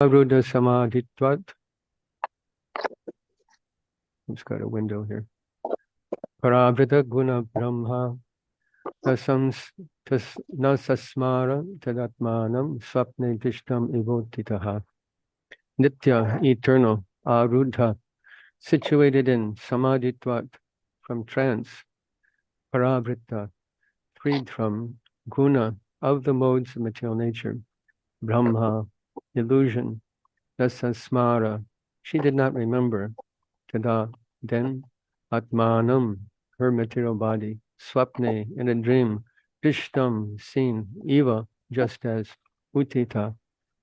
Arudha samadhitvat. It's got a window here. Paravrita guna brahma tasams nasasmara tadatmanam swapne tishtam evotitaha. Nitya, eternal, arudha, situated in samadhitvat, from trance, paravrita, freed from guna, of the modes of material nature, brahma, illusion, dasasmara, she did not remember, tada, then, atmanam, her material body, swapne, in a dream, drishtam, seen, eva, just as, utita,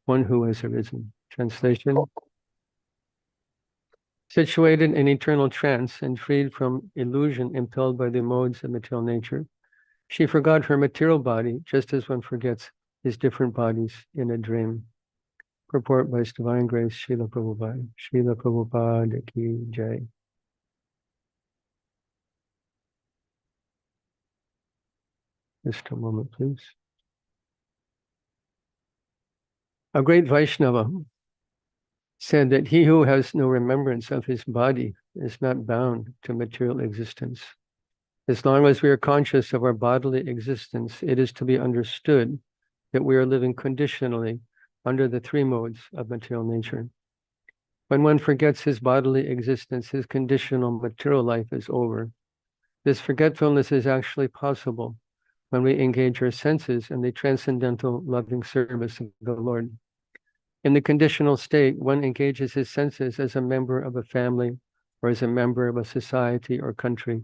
one who has arisen. Translation: situated in eternal trance and freed from illusion impelled by the modes of material nature, she forgot her material body just as one forgets his different bodies in a dream. Purport by His Divine Grace, Srila Prabhupada. Srila Prabhupada Ki Jai. Just a moment, please. A great Vaishnava said that he who has no remembrance of his body is not bound to material existence. As long as we are conscious of our bodily existence, it is to be understood that we are living conditionally under the three modes of material nature. When one forgets his bodily existence, his conditional material life is over. This forgetfulness is actually possible when we engage our senses in the transcendental loving service of the Lord. In the conditional state, one engages his senses as a member of a family or as a member of a society or country.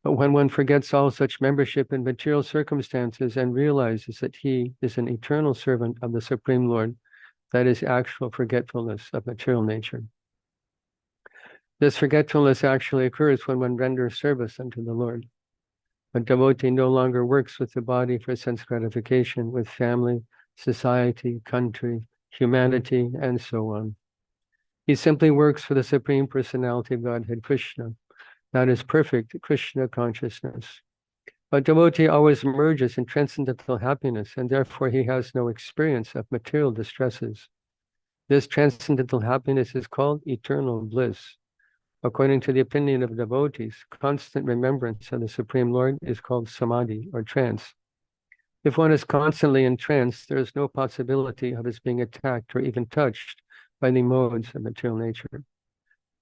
But when one forgets all such membership in material circumstances and realizes that he is an eternal servant of the Supreme Lord, that is actual forgetfulness of material nature. This forgetfulness actually occurs when one renders service unto the Lord. A devotee no longer works with the body for sense gratification, with family, society, country, humanity, and so on. He simply works for the Supreme Personality of Godhead, Krishna. That is perfect Krishna consciousness. A devotee always emerges in transcendental happiness, and therefore he has no experience of material distresses. This transcendental happiness is called eternal bliss. According to the opinion of devotees, constant remembrance of the Supreme Lord is called samadhi, or trance. If one is constantly in trance, there is no possibility of his being attacked or even touched by the modes of material nature.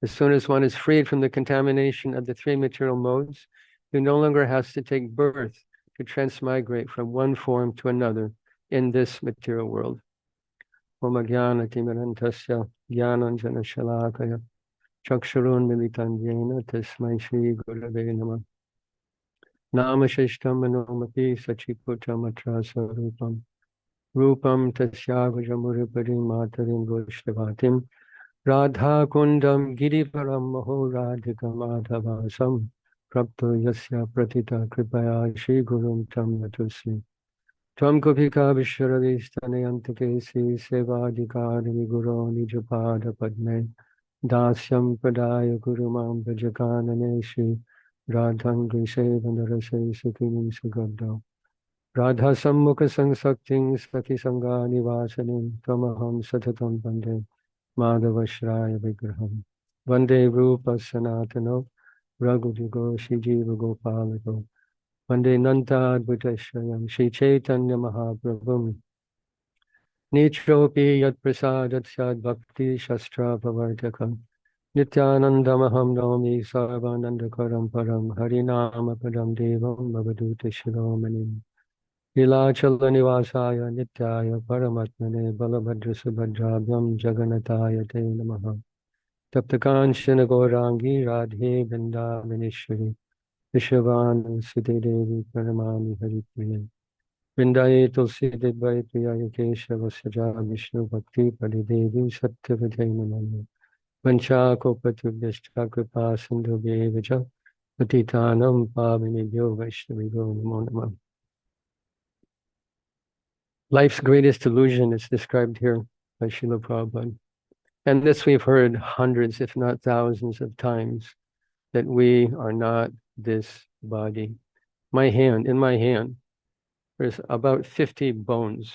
As soon as one is freed from the contamination of the three material modes, he no longer has to take birth to transmigrate from one form to another in this material world. Om Jnana Timirantasya Jnananjana Shalakaya Chakshurun Militan Jena Tasmai Shri Gurave Namah. Namashishtam Manomati Sachiputam Atrasa Rupam Rupam Tasyagajamuripari Matarim Goshtavatim Radha Kundam Girivaram Maho Radhika Madhavasam Prapto Yasya Pratita Kripaya Shri Gurum Tam Yatusmi Tvam Gopika Vishwaravistanayantake Sevadikari Guru Nijapada Padme Dasyam Pradaya Gurumam Vajakanane Shri Radhan Grisevandarase Sakinim Sugadda Radha Sammukha Sangsakting Saki Sangha Nivasanim Tamaham Satatam Bande Madhavashraya Vigraham Vande Rupa Sanatano Raghujugo Shijiva Gopalago Vande Nanta Advitashayam Shri Chaitanya Mahaprabhum Nitropi Yat Prasadat Sad Bhakti Shastra Pavartakam Nityanandamaham Nami Sarvanandakaram Param Harinama Padam Devam Bhavaduta Shiromanim Nilachala Nivasaya Nityaya Paramatmane Balabhadra Subhadrabhyam Jagannataya Te Namaha Taptakanshana Gaurangi Radhe Vrindavaneshwari Vishavan Sute Devi Paramani Haripriya Vrindaye Tulsi Devai Priyaya Keshava Saja Vishnu Bhakti Padidevi Satyavadhe Namanya Vancha Kopatubhyashta Kripa Sindhu Bhevaja Patitanam Pavinibhyo Vaishnavibhyo Namo Namah. Life's greatest illusion is described here by Srila Prabhupada. And this we've heard hundreds, if not thousands of times, that we are not this body. In my hand, there's about 50 bones.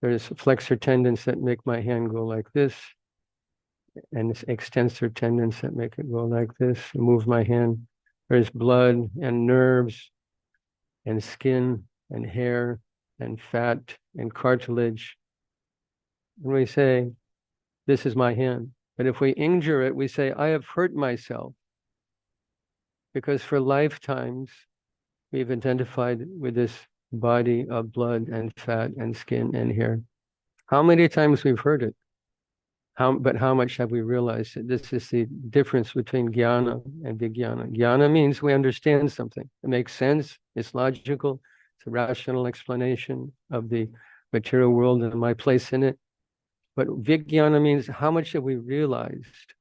There's flexor tendons that make my hand go like this, and extensor tendons that make it go like this, and move my hand. There's blood and nerves and skin and hair and fat and cartilage. And we say, this is my hand. But if we injure it, we say, I have hurt myself. Because for lifetimes, we've identified with this body of blood and fat and skin and hair. How many times we've heard it? But how much have we realized that this is the difference between jnana and vijnana? Jnana means we understand something. It makes sense. It's logical. It's a rational explanation of the material world and my place in it. But vijnana means how much have we realized?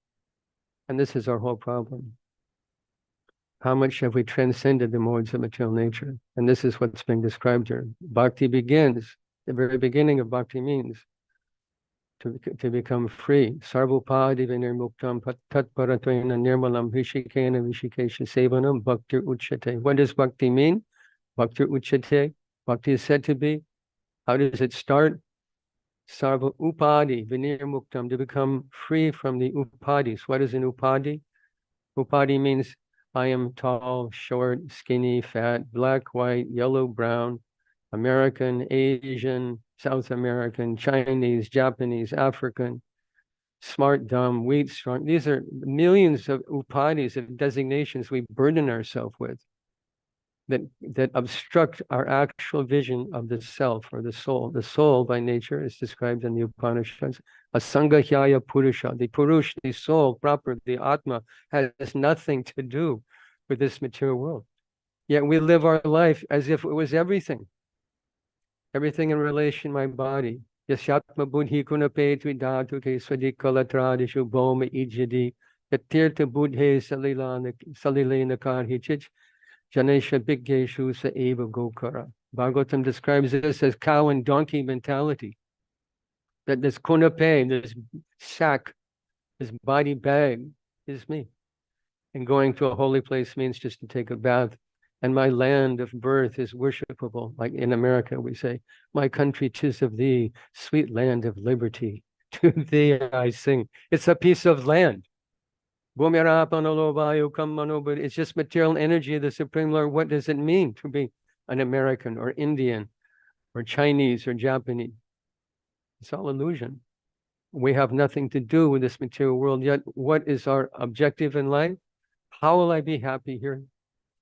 And this is our whole problem. How much have we transcended the modes of material nature? And this is what's being described here. Bhakti begins, the very beginning of bhakti means to become free. Sarva-drik vinirmuktam tatparatvaina nirmalam hishikena vishikesha sevanam bhaktir uchate. What does bhakti mean? Bhaktir uchate. Bhakti is said to be. How does it start? Sarva upadi vinirmuktam, to become free from the upadis. What is an upadi? Upadi means I am tall, short, skinny, fat, black, white, yellow, brown, American, Asian, South American, Chinese, Japanese, African, smart, dumb, weak, strong. These are millions of upadis, of designations we burden ourselves with that obstruct our actual vision of the self or the soul. The soul by nature is described in the Upanishads. Asangahyaya Purusha, the Purush, the soul proper, the Atma, has nothing to do with this material world. Yet we live our life as if it was everything. Everything in relation to my body. Yasyatma buddhi kunape tvidatu ke swadikalatradishu bhoma ijyadi yatirtha buddhe salilena karhichich janesha biggeshu sa eva gokara. Bhagavatam describes this as cow and donkey mentality. That this kunape, this sack, this body bag is me. And going to a holy place means just to take a bath. And my land of birth is worshipable. Like in America, we say, my country, 'tis of thee, sweet land of liberty. To thee I sing. It's a piece of land. It's just material energy of the Supreme Lord. What does it mean to be an American or Indian or Chinese or Japanese? It's all illusion. We have nothing to do with this material world. Yet, what is our objective in life? How will I be happy here?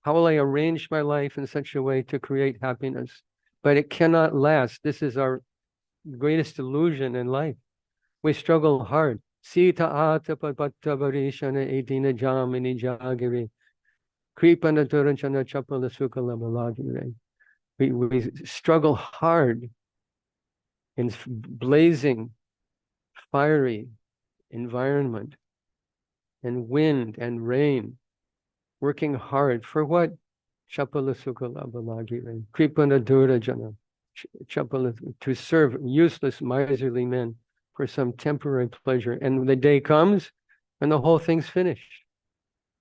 How will I arrange my life in such a way to create happiness? But it cannot last. This is our greatest illusion in life. We struggle hard. Sita atapa pattavarishana edina jamini jagiri. Kripana turanchana chapala sukala balagiri. We struggle hard in blazing, fiery environment and wind and rain. Working hard for what? Chapala sukala balagiri. Kripana durajana. Chapala, to serve useless, miserly men for some temporary pleasure. And the day comes and the whole thing's finished.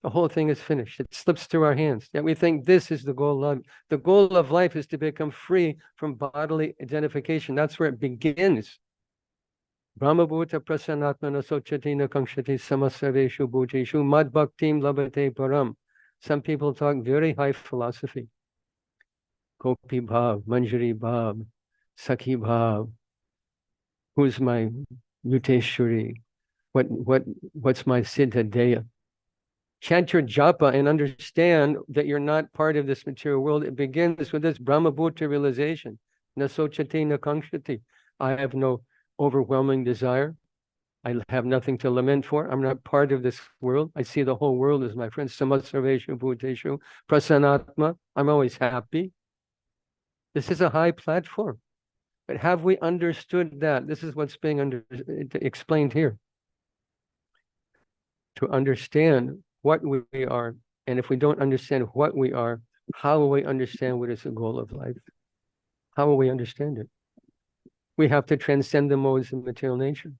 The whole thing is finished. It slips through our hands. Yet we think this is the goal of life. The goal of life is to become free from bodily identification. That's where it begins. Brahmabhuta prasanatmana sochatina kamshati samasarveshu bhutishu mad bhaktim labate param. Some people talk very high philosophy. Gopi bhav, manjari bhav, sakhi bhav. Who's my Yuteshwari? What's my Siddhadeya? Chant your japa and understand that you're not part of this material world. It begins with this Brahmabhuta realization. Nasochati nakangshati. I have no overwhelming desire. I have nothing to lament for. I'm not part of this world. I see the whole world as my friend. Samatsarveshu bhuteshu prasanatma. I'm always happy. This is a high platform. But have we understood that? This is what's being explained here. To understand what we are, and if we don't understand what we are, how will we understand what is the goal of life? How will we understand it? We have to transcend the modes of material nature.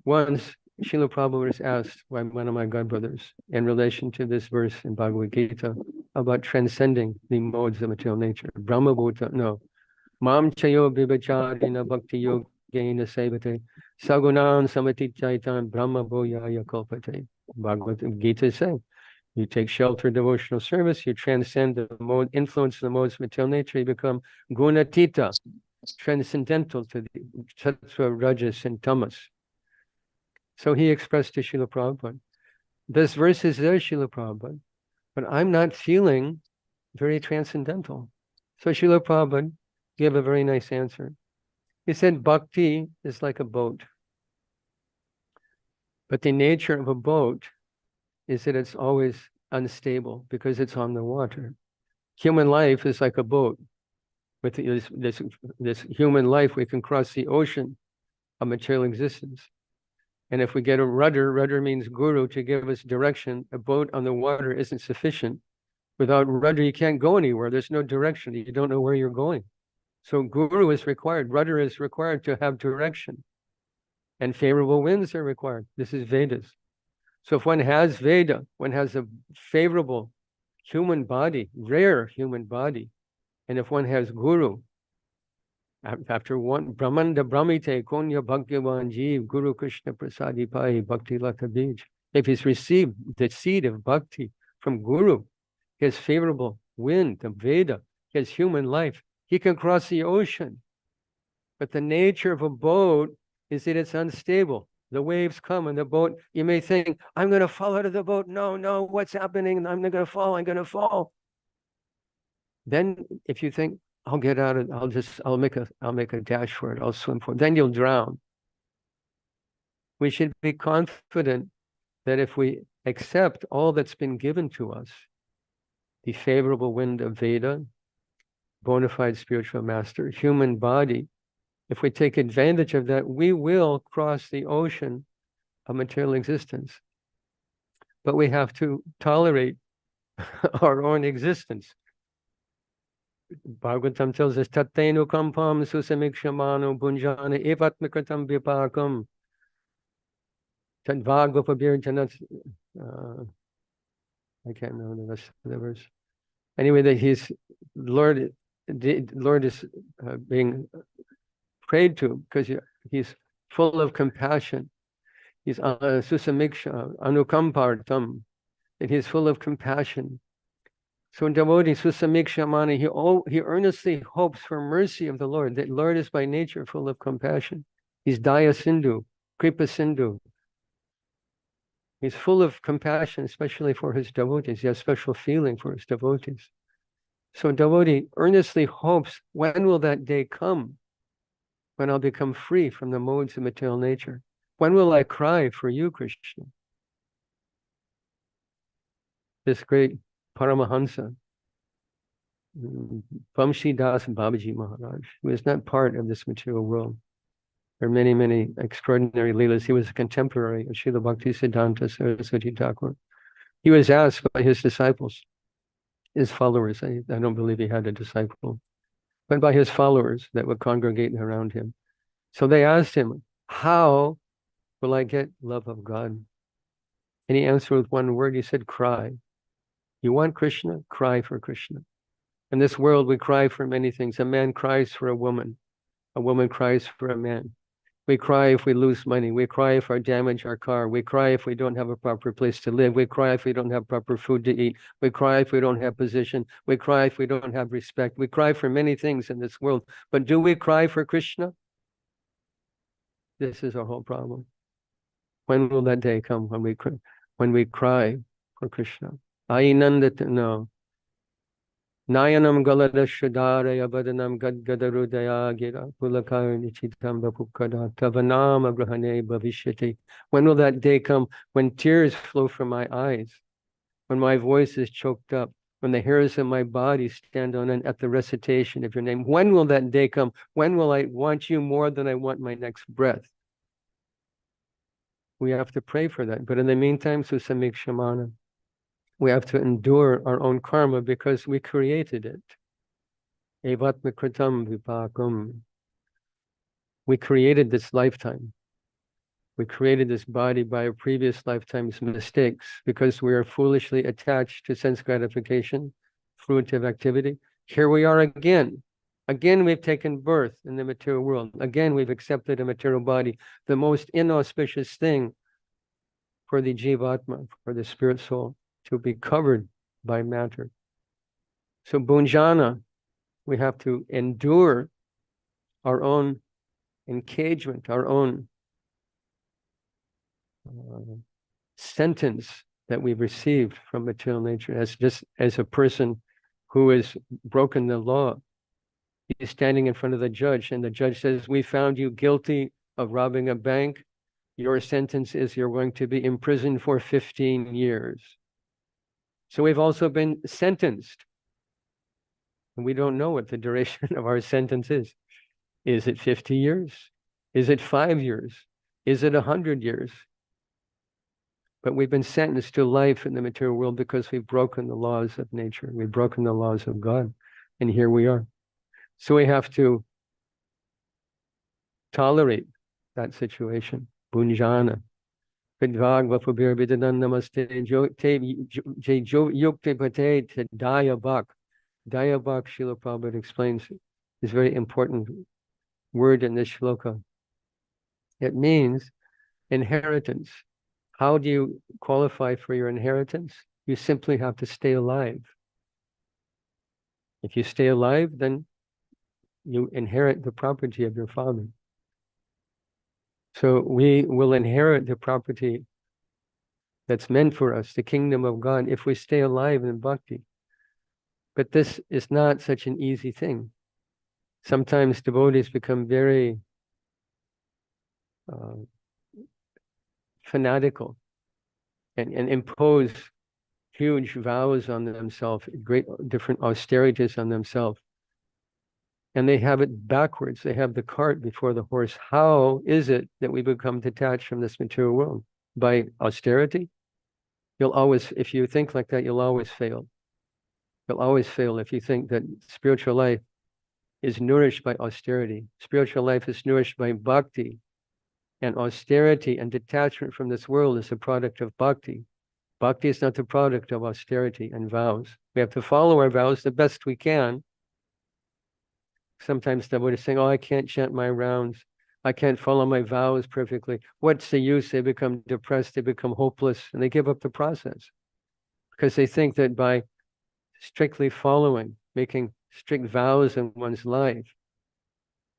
Once, Srila Prabhu was asked by one of my godbrothers in relation to this verse in Bhagavad Gita about transcending the modes of material nature. Brahmabhuta, no. Mam chayo vibacharina bhakti yogena sevate sagunan samati chaitan brahma bhoyaya kalpate. Bhagavad Gita says, you take shelter, devotional service, you transcend the mode, influence of the modes of material nature, you become gunatita, transcendental to the sattva, rajas, and tamas. So he expressed to Srila Prabhupada, this verse is there, Srila Prabhupada, but I'm not feeling very transcendental. So Srila Prabhupada gave a very nice answer. He said, bhakti is like a boat. But the nature of a boat is that it's always unstable because it's on the water. Human life is like a boat. With this human life, we can cross the ocean of material existence. And if we get a rudder means guru to give us direction. A boat on the water isn't sufficient. Without rudder, you can't go anywhere. There's no direction. You don't know where you're going. So guru is required. Rudder is required to have direction. And favorable winds are required. This is Vedas. So if one has Veda, one has a favorable human body, rare human body, and if one has guru, after one Brahmanda Brahmite Konya Bhagyavan Jeev Guru Krishna Prasadi Pai Bhakti Lata Bij. If he's received the seed of bhakti from guru, he has favorable wind of Veda, he has human life, he can cross the ocean. But the nature of a boat is that it's unstable. The waves come and the boat, you may think, I'm going to fall out of the boat. No, what's happening? I'm not going to fall. I'm going to fall. Then if you think, I'll get out of, I'll make a dash for it. I'll swim for it. Then you'll drown. We should be confident that if we accept all that's been given to us, the favorable wind of Veda, bona fide spiritual master, human body, if we take advantage of that, we will cross the ocean of material existence. But we have to tolerate our own existence. Bhagavatam tells us, Tattenu kampam susamikshamano bunjana evatmikatam vipakam tadvagopabirjanat. I can't remember the rest of the verse. Anyway, that Lord is being prayed to because he's full of compassion. He's susamiksha anukampartam, that he's full of compassion. So in devotee susamiksha mani, he earnestly hopes for mercy of the Lord. That Lord is by nature full of compassion. He's daya sindhu, kripa sindhu. He's full of compassion, especially for his devotees. He has special feeling for his devotees. So devotee earnestly hopes, when will that day come when I'll become free from the modes of material nature? When will I cry for you, Krishna? This great Paramahansa, Vamshi Das Babaji Maharaj, who is not part of this material world. There are many, many extraordinary leelas. He was a contemporary of Srila Bhaktisiddhanta Saraswati Thakur. He was asked by his disciples, his followers, I don't believe he had a disciple, but by his followers that would congregate around him. So they asked him, how will I get love of God? And he answered with one word. He said, cry. You want Krishna? Cry for Krishna. In this world, we cry for many things. A man cries for a woman cries for a man. We cry if we lose money. We cry if we damage our car. We cry if we don't have a proper place to live. We cry if we don't have proper food to eat. We cry if we don't have position. We cry if we don't have respect. We cry for many things in this world. But do we cry for Krishna? This is our whole problem. When will that day come when we cry for Krishna? No. Nayanam galada shadara yavadanam gadgadarudaya gira pulakarni chitam bapukada tavanam abrahane bhavishyati. When will that day come when tears flow from my eyes, when my voice is choked up, when the hairs of my body stand on end at the recitation of your name? When will that day come? When will I want you more than I want my next breath? We have to pray for that. But in the meantime, susamikshamana, we have to endure our own karma because we created it. Evatmakritam vipakam. We created this lifetime. We created this body by our previous lifetime's mistakes because we are foolishly attached to sense gratification, fruitive activity. Here we are again Again, we've taken birth in the material world. Again, we've accepted a material body, the most inauspicious thing for the Jivatma, for the spirit soul, to be covered by matter. So Bhunjana, we have to endure our own engagement, our own sentence that we've received from material nature, as a person who has broken the law. He's standing in front of the judge, and the judge says, we found you guilty of robbing a bank. Your sentence is you're going to be imprisoned for 15 years. So we've also been sentenced. And we don't know what the duration of our sentence is. Is it 50 years? Is it 5 years? Is it 100 years? But we've been sentenced to life in the material world because we've broken the laws of nature. We've broken the laws of God. And here we are. So we have to tolerate that situation. Bhunjana. Dayabhak. Dayabhak, Srila Prabhupada explains, is a very important word in this shloka. It means inheritance. How do you qualify for your inheritance? You simply have to stay alive. If you stay alive, then you inherit the property of your father. So we will inherit the property that's meant for us, the kingdom of God, if we stay alive in bhakti. But this is not such an easy thing. Sometimes devotees become very fanatical and impose huge vows on themselves, great different austerities on themselves. And they have it backwards. They have the cart before the horse. How is it that we become detached from this material world? By austerity? You'll always, if you think like that, you'll always fail. You'll always fail if you think that spiritual life is nourished by austerity. Spiritual life is nourished by bhakti. And austerity and detachment from this world is a product of bhakti. Bhakti is not the product of austerity and vows. We have to follow our vows the best we can. Sometimes devotees saying, oh, I can't chant my rounds. I can't follow my vows perfectly. What's the use? They become depressed, they become hopeless, and they give up the process. Because they think that by strictly following, making strict vows in one's life,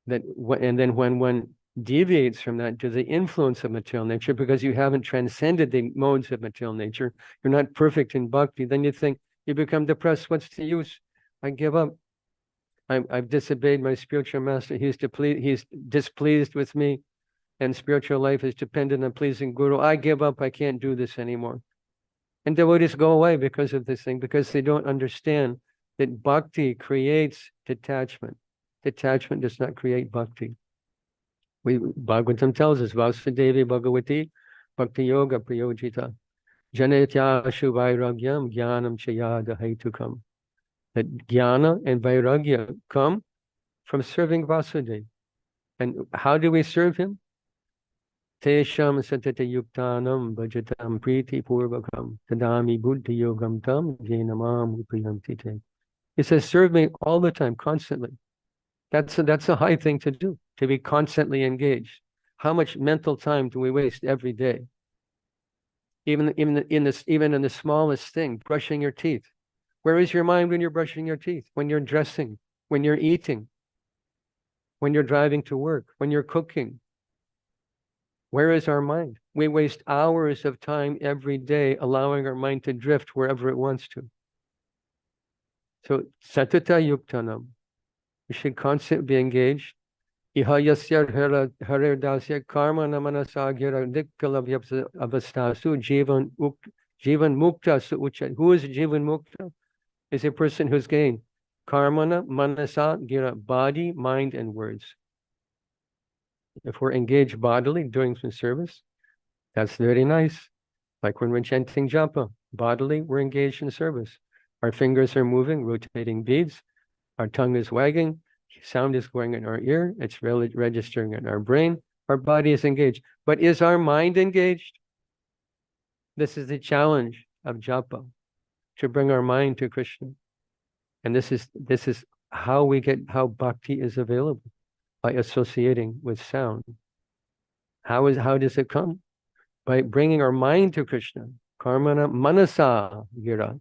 and then when one deviates from that to the influence of material nature, because you haven't transcended the modes of material nature, you're not perfect in bhakti, then you think, you become depressed, what's the use? I give up. I've disobeyed my spiritual master. He's displeased with me, and spiritual life is dependent on pleasing Guru. I give up. I can't do this anymore. And devotees go away because of this thing, because they don't understand that bhakti creates detachment. Detachment does not create bhakti. Bhagavatam tells us, Vasudevi Bhagavati Bhakti Yoga Priyojita Janetya Vairagyam Jnanam Chayada Haitukam. That jnana and vairagya come from serving Vasudeva. And how do we serve him? Tesham satata yuktanam bhajatam priti purvakam tadami buddhi yogam tam jenamam upayanti te. He says, serve me all the time, constantly. That's a high thing to do, to be constantly engaged. How much mental time do we waste every day? Even in the smallest thing, brushing your teeth. Where is your mind when you're brushing your teeth? When you're dressing, when you're eating, when you're driving to work, when you're cooking? Where is our mind? We waste hours of time every day allowing our mind to drift wherever it wants to. So, satata yuktanam. We should constantly be engaged. Ihayasyar haredasya karma namanasagira dikkalavya avastasu jivan mukta su uchat. Who is jivan mukta? Is a person who's gained karmana, manasa, gira, body, mind, and words. If we're engaged bodily doing some service, that's very nice. Like when we're chanting japa, bodily, we're engaged in service. Our fingers are moving, rotating beads. Our tongue is wagging. Sound is going in our ear. It's registering in our brain. Our body is engaged. But is our mind engaged? This is the challenge of japa, to bring our mind to Krishna. And this is how bhakti is available, by associating with sound. How does it come? By bringing our mind to Krishna. Karmana manasa gira.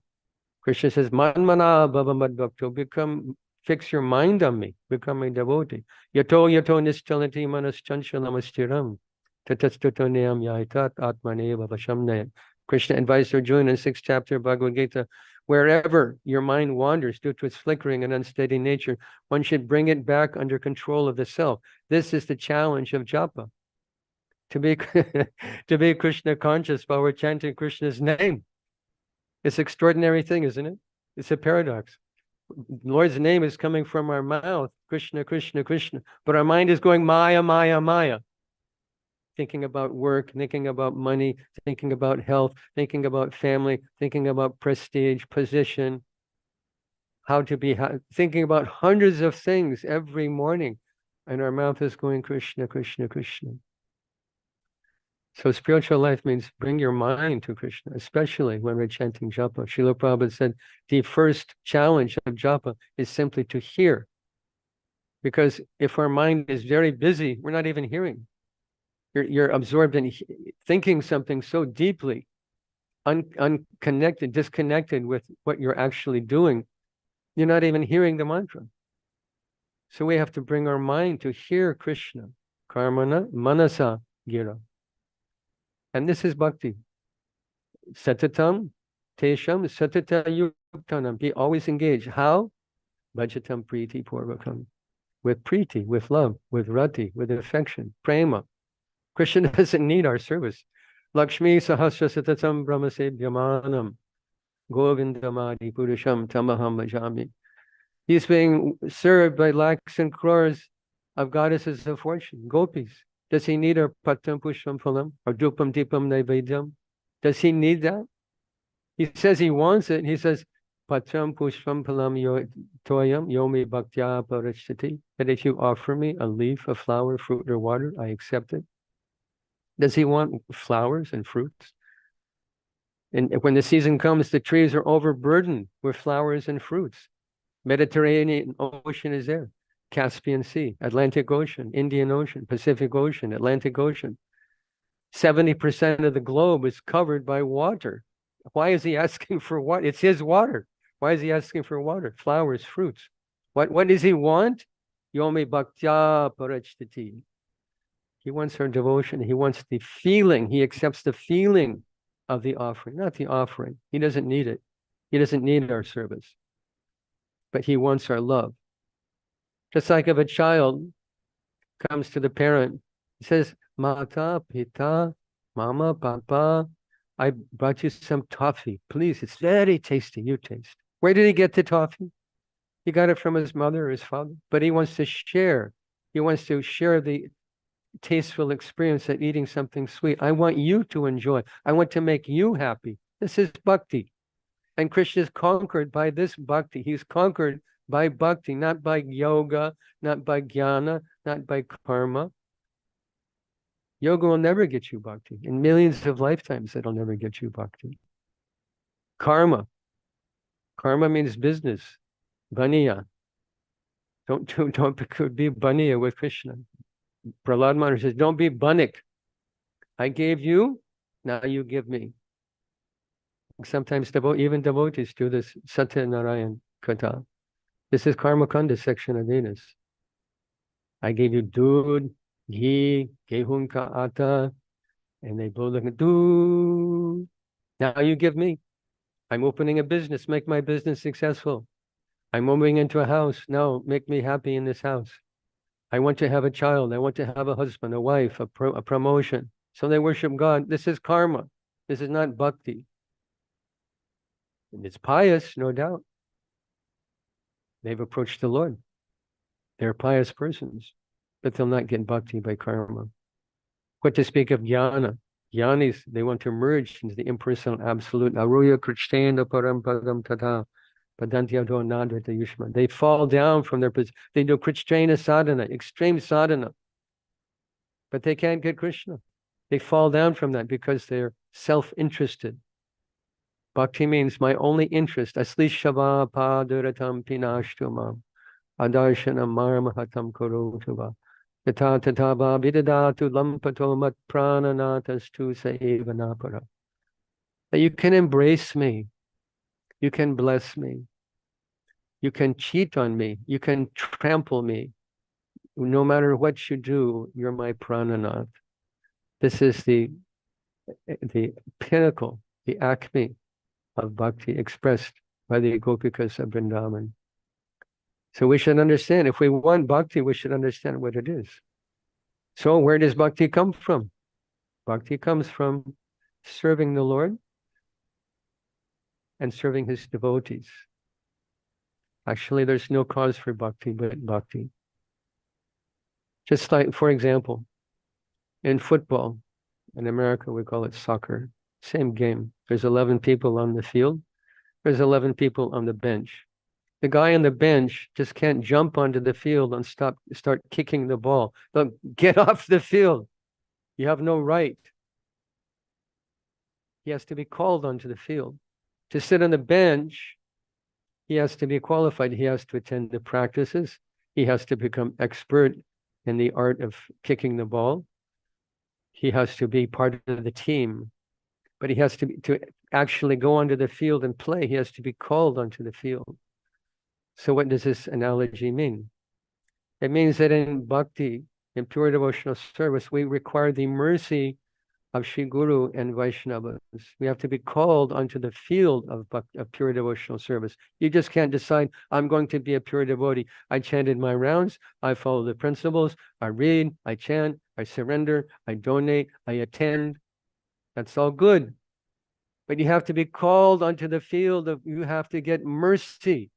Krishna says, Manmana bhava madbhakto, fix your mind on me, become a devotee. Yato nischalati manaschanchalamastiram. Tatastato neyam yaitat atmaneva vashamnayam. Krishna advised Arjuna in 6th chapter of Bhagavad Gita, wherever your mind wanders due to its flickering and unsteady nature, one should bring it back under control of the self. This is the challenge of japa. To be to be Krishna conscious while we're chanting Krishna's name. It's an extraordinary thing, isn't it? It's a paradox. Lord's name is coming from our mouth, Krishna, Krishna, Krishna, but our mind is going Maya, Maya, Maya. Thinking about work, thinking about money, thinking about health, thinking about family, thinking about prestige, position, thinking about hundreds of things every morning. And our mouth is going Krishna, Krishna, Krishna. So spiritual life means bring your mind to Krishna, especially when we're chanting japa. Srila Prabhupada said the first challenge of japa is simply to hear. Because if our mind is very busy, we're not even hearing. You're absorbed in thinking something so deeply, unconnected, disconnected with what you're actually doing. You're not even hearing the mantra. So we have to bring our mind to hear Krishna. Karmana manasa gira. And this is bhakti. Satatam, tesham, satata yuktanam. Be always engaged. How? Bhajatam priti purvakam. With priti, with love, with rati, with affection, prema. Krishna doesn't need our service. Lakshmi sahasra satatam brahmasebhyamanam. Govindamadi purusham tamaham bhajami. He's being served by lakhs and crores of goddesses of fortune, gopis. Does he need our patam pushpam phalam or dupam dipam naivedyam? Does he need that? He says he wants it. He says, patam pushpam phalam toyam yomi bhaktya parichyati. That if you offer me a leaf, a flower, fruit, or water, I accept it. Does he want flowers and fruits? And when the season comes, the trees are overburdened with flowers and fruits. Mediterranean Ocean is there. Caspian Sea, Atlantic Ocean, Indian Ocean, Pacific Ocean, Atlantic Ocean. 70% of the globe is covered by water. Why is he asking for what? It's his water. Why is he asking for water? Flowers, fruits. What does he want? Yomi bhaktya parichyati. He wants our devotion. He wants the feeling. He accepts the feeling of the offering, not the offering. He doesn't need it. He doesn't need our service. But he wants our love. Just like if a child comes to the parent, he says, Mata, Pita, Mama, Papa, I brought you some toffee. Please, it's very tasty. You taste. Where did he get the toffee? He got it from his mother or his father. But he wants to share. He wants to share the tasteful experience of eating something sweet. I want you to enjoy. I want to make you happy. This is bhakti. And Krishna is conquered by this bhakti. He's conquered by bhakti, not by yoga, not by jnana, not by karma. Yoga will never get you bhakti. In millions of lifetimes, it'll never get you bhakti. Karma. Karma means business. Baniya. Don't be baniya with Krishna. Prahlad Maharaj says, don't be banik. I gave you, now you give me. Sometimes even devotees do this Satya Narayan Katha. This is Karma Kanda section of Venus. I gave you dud, ghee, gehun ka atta, and they blow the dud. Now you give me. I'm opening a business, make my business successful. I'm moving into a house. Now make me happy in this house. I want to have a child. I want to have a husband, a wife, a promotion. So they worship God. This is karma. This is not bhakti. And it's pious, no doubt. They've approached the Lord. They're pious persons, but they'll not get bhakti by karma. What to speak of jnana? Jnanis, they want to merge into the impersonal absolute. Aruya krishna param padam tata. They fall down from their position. They do Krishna sadhana, extreme sadhana. But they can't get Krishna. They fall down from that because they're self-interested. Bhakti means my only interest. Asli shava paduratam pinashtumam. Adarshana marmahatam kurutuva. Tata tata va vidadatu lampato mat prananatas saivanapara. That you can embrace me, you can bless me, you can cheat on me, you can trample me. No matter what you do, you're my prananath. This is the pinnacle, the acme of bhakti expressed by the Gopikas of Vrindavan. So we should understand, if we want bhakti, we should understand what it is. So where does bhakti come from? Bhakti comes from serving the Lord and serving his devotees. Actually, there's no cause for bhakti but bhakti. Just like, for example, in football, in America, we call it soccer. Same game. There's 11 people on the field. There's 11 people on the bench. The guy on the bench just can't jump onto the field and start kicking the ball. Don't get off the field. You have no right. He has to be called onto the field. To sit on the bench, he has to be qualified. He has to attend the practices. He has to become expert in the art of kicking the ball. He has to be part of the team. But he has to actually go onto the field and play. He has to be called onto the field. So what does this analogy mean? It means that in bhakti, in pure devotional service, we require the mercy of Sri Guru and Vaishnavas. We have to be called onto the field of pure devotional service. You just can't decide, I'm going to be a pure devotee. I chanted my rounds, I follow the principles, I read, I chant, I surrender, I donate, I attend. That's all good. But you have to be called onto the field of, you have to get mercy.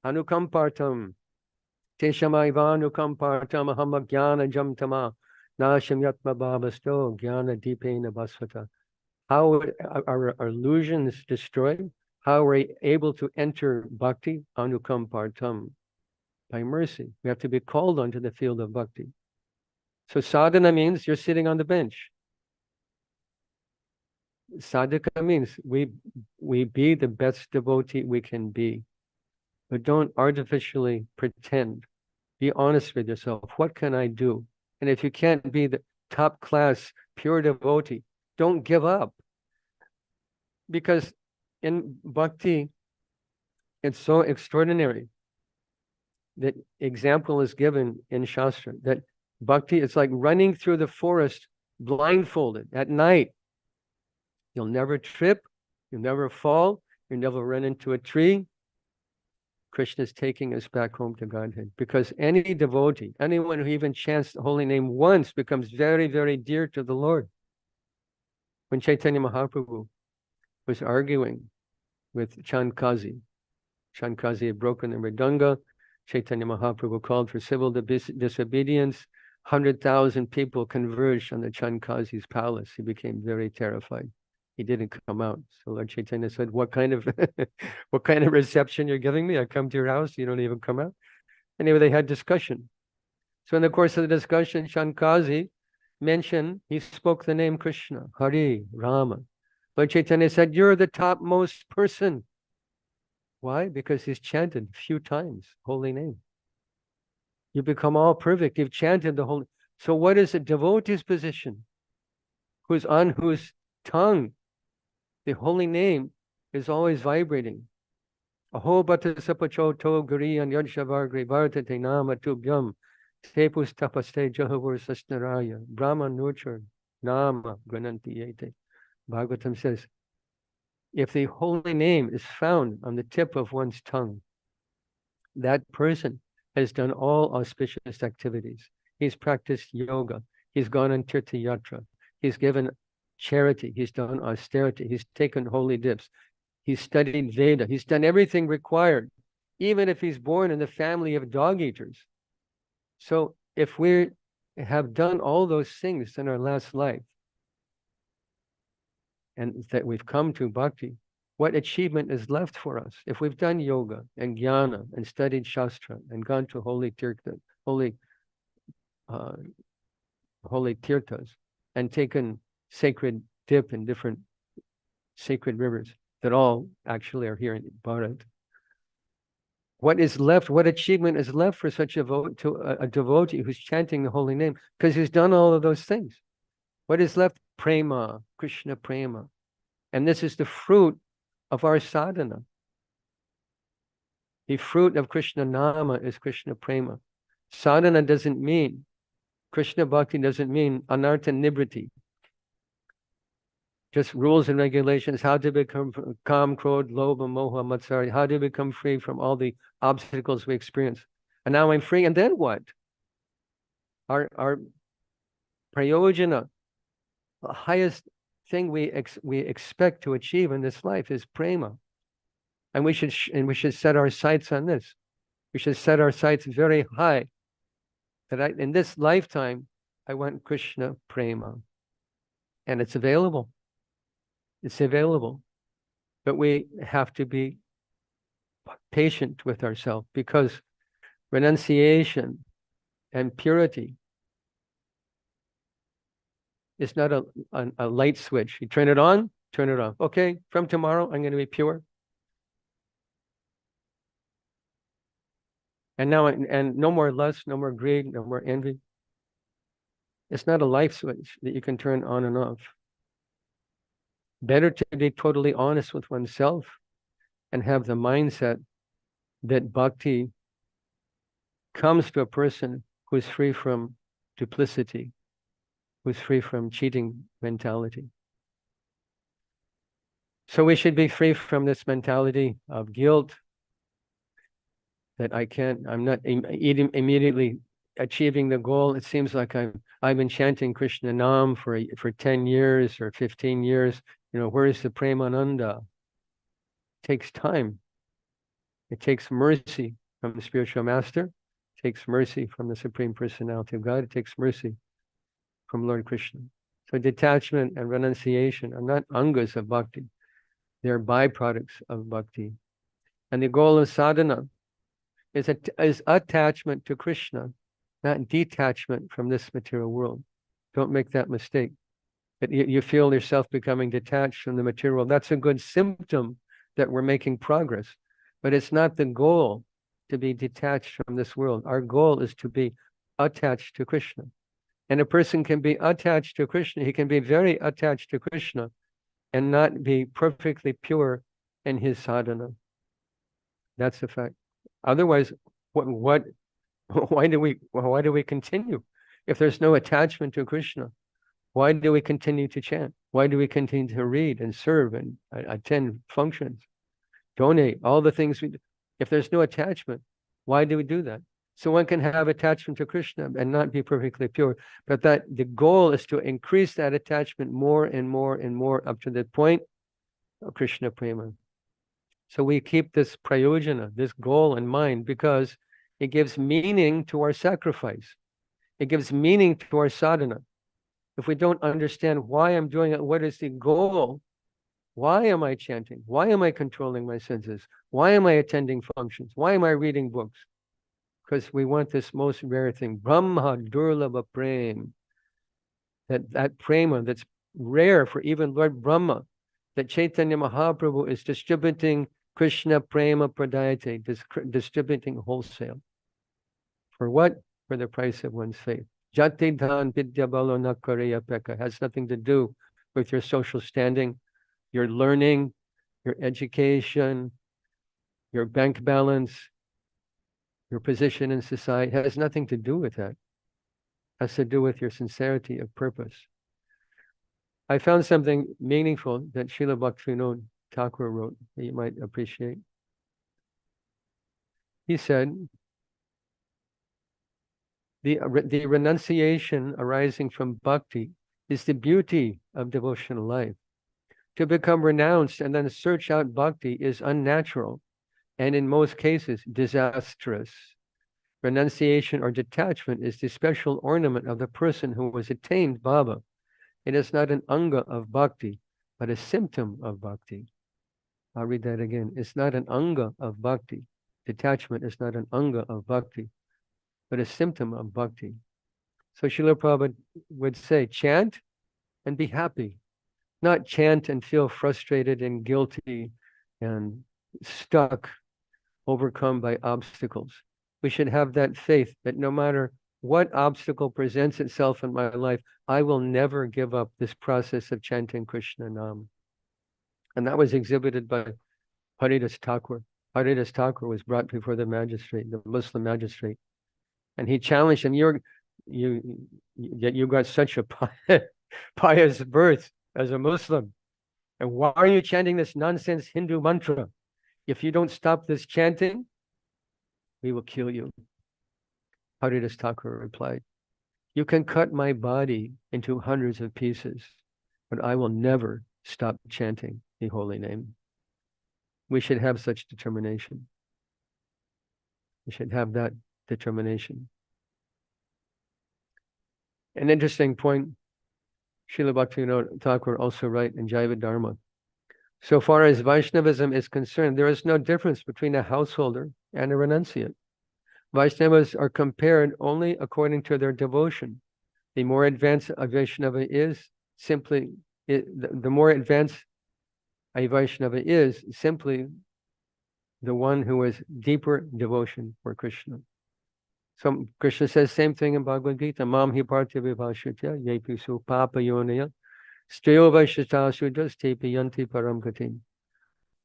Anukampartam. Teshamayvanukampartam aham jnana jamtama. Nasham yatma bhavasto jnana dipena basvata. How are our illusions destroyed? How are we able to enter bhakti? Anukampartam. By mercy. We have to be called onto the field of bhakti. So sadhana means you're sitting on the bench. Sadhaka means we be the best devotee we can be. But don't artificially pretend. Be honest with yourself. What can I do? And if you can't be the top class pure devotee, don't give up. Because in bhakti, it's so extraordinary. That example is given in Shastra, that bhakti is like running through the forest blindfolded at night. You'll never trip, you'll never fall, you'll never run into a tree. Krishna is taking us back home to Godhead, because any devotee, anyone who even chants the holy name once, becomes very, very dear to the Lord. When Chaitanya Mahaprabhu was arguing with Chandkazi had broken the Mridanga. Chaitanya Mahaprabhu called for civil disobedience. 100,000 people converged on the Chandkazi's palace. He became very terrified. He didn't come out. So Lord Chaitanya said, what kind of what kind of reception you're giving me? I come to your house, you don't even come out. Anyway, they had discussion. So in the course of the discussion, Chandkazi mentioned, he spoke the name Krishna, Hari, Rama. Lord Chaitanya said, you're the topmost person. Why? Because he's chanted a few times, holy name. You become all perfect. You've chanted the holy. So what is a devotee's position? Who's on whose tongue the holy name is always vibrating. Aho bata sapacho to guri and yadshavargri vartate nama tubhyam tepus tapaste jahavur sasnaraya Brahma nurture nama gananti yete. Bhagavatam says, if the holy name is found on the tip of one's tongue, that person has done all auspicious activities. He's practiced yoga. He's gone on Tirtha Yatra. He's given charity. He's done austerity. He's taken holy dips. He's studied Veda. He's done everything required, even if he's born in the family of dog eaters. So if we have done all those things in our last life, and that we've come to bhakti, what achievement is left for us? If we've done yoga and jnana and studied Shastra and gone to holy tirtha, holy tirthas, and taken sacred dip in different sacred rivers that all actually are here in Bharat, What is left? What achievement is left for such a devotee who's chanting the holy name? Because he's done all of those things. What is left? Prema, Krishna prema. And this is the fruit of our sadhana. The fruit of Krishna nama is Krishna prema. Sadhana doesn't mean, Krishna bhakti doesn't mean anartha nibriti. Just rules and regulations, how to become calm, krodh, lobha, moha, matsari, how to become free from all the obstacles we experience. And now I'm free, and then what? Our prayojana, the highest thing we expect to achieve in this life is prema. And we should set our sights on this. We should set our sights very high. That in this lifetime, I want Krishna prema. And it's available. It's available. But we have to be patient with ourselves, because renunciation and purity is not a light switch. You turn it on, turn it off. Okay, from tomorrow, I'm going to be pure. And now, and no more lust, no more greed, no more envy. It's not a light switch that you can turn on and off. Better to be totally honest with oneself and have the mindset that bhakti comes to a person who is free from duplicity, who's free from cheating mentality. So we should be free from this mentality of guilt, that I'm not immediately achieving the goal. It seems like I've been chanting Krishna Nam for 10 years or 15 years. Where's the Premananda? It takes time. It takes mercy from the spiritual master. It takes mercy from the Supreme Personality of God. It takes mercy from Lord Krishna. So detachment and renunciation are not angas of bhakti. They're byproducts of bhakti. And the goal of sadhana is attachment to Krishna, not detachment from this material world. Don't make that mistake. That you feel yourself becoming detached from the material world. That's a good symptom that we're making progress. But it's not the goal to be detached from this world. Our goal is to be attached to Krishna. And a person can be attached to Krishna. He can be very attached to Krishna and not be perfectly pure in his sadhana. That's the fact. Otherwise, why do we continue? If there's no attachment to Krishna, why do we continue to chant? Why do we continue to read and serve and attend functions, donate, all the things we do? If there's no attachment, why do we do that? So one can have attachment to Krishna and not be perfectly pure, but that the goal is to increase that attachment more and more and more up to the point of Krishna prema. So we keep this prayojana, this goal in mind, because it gives meaning to our sacrifice. It gives meaning to our sadhana. If we don't understand why I'm doing it, what is the goal? Why am I chanting? Why am I controlling my senses? Why am I attending functions? Why am I reading books? Because we want this most rare thing, Brahma Durlabha Prem. That prema that's rare for even Lord Brahma, that Chaitanya Mahaprabhu is distributing Krishna Prema Pradayate, distributing wholesale. For what? For the price of one's faith. Jati dhan vidya balo nakareya peka has nothing to do with your social standing, your learning, your education, your bank balance, your position in society. It has nothing to do with that. It has to do with your sincerity of purpose. I found something meaningful that Srila Bhaktivinoda Thakur wrote that you might appreciate. He said, the renunciation arising from bhakti is the beauty of devotional life. To become renounced and then search out bhakti is unnatural and in most cases disastrous. Renunciation or detachment is the special ornament of the person who has attained bhava. It is not an anga of bhakti, but a symptom of bhakti. I'll read that again. It's not an anga of bhakti. Detachment is not an anga of bhakti, but a symptom of bhakti. So Srila Prabhupada would say, chant and be happy. Not chant and feel frustrated and guilty and stuck. overcome by obstacles. We should have that faith that no matter what obstacle presents itself in my life, I will never give up this process of chanting Krishna Nam. And that was exhibited by Haridas Thakur. Haridas Thakur was brought before the magistrate, the Muslim magistrate, and he challenged him, you got such a pious birth as a Muslim, and why are you chanting this nonsense Hindu mantra? If you don't stop this chanting, we will kill you. Haridas Thakur replied, you can cut my body into hundreds of pieces, but I will never stop chanting the holy name. We should have such determination. We should have that determination. An interesting point, Srila Bhaktivinoda Thakur also write in Jaiva Dharma. So far as Vaishnavism is concerned, there is no difference between a householder and a renunciate. Vaishnavas are compared only according to their devotion. The more advanced a Vaishnava is, the more advanced a Vaishnava is, simply the one who has deeper devotion for Krishna. So Krishna says same thing in Bhagavad Gita. Mam hi partya vibhashitya yepisu papa yonaya striyo vaishita sudras tepi yanti param gatim.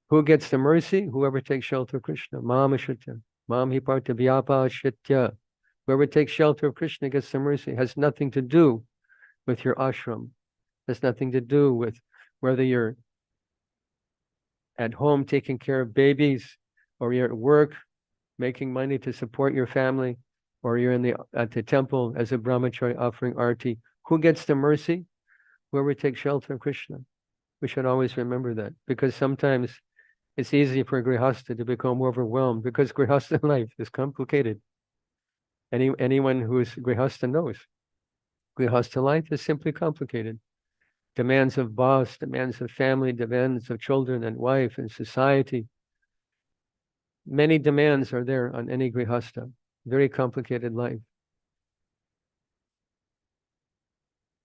Who gets the mercy? Whoever takes shelter of Krishna. Mam ashitya. Mam hi partya vyapashitya. Whoever takes shelter of Krishna gets the mercy. It has nothing to do with your ashram. It has nothing to do with whether you're at home taking care of babies, or you're at work making money to support your family, or you're at the temple as a brahmachari offering arti. Who gets the mercy? Whoever takes shelter of Krishna. We should always remember that, because sometimes it's easy for grihastha to become overwhelmed, because grihastha life is complicated. Anyone who is grihastha knows. Grihastha life is simply complicated. Demands of boss, demands of family, demands of children and wife and society. Many demands are there on any grihastha. Very complicated life.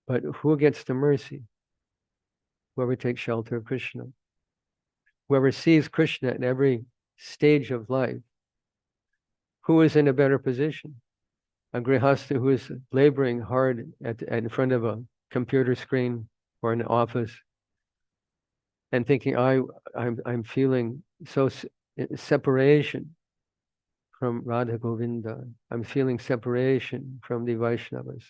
But who gets the mercy? Whoever takes shelter of Krishna. Whoever sees Krishna at every stage of life. Who is in a better position? A grihastha who is laboring hard in front of a computer screen or an office and thinking, I'm feeling so separation from Radha Govinda. I'm feeling separation from the Vaishnavas.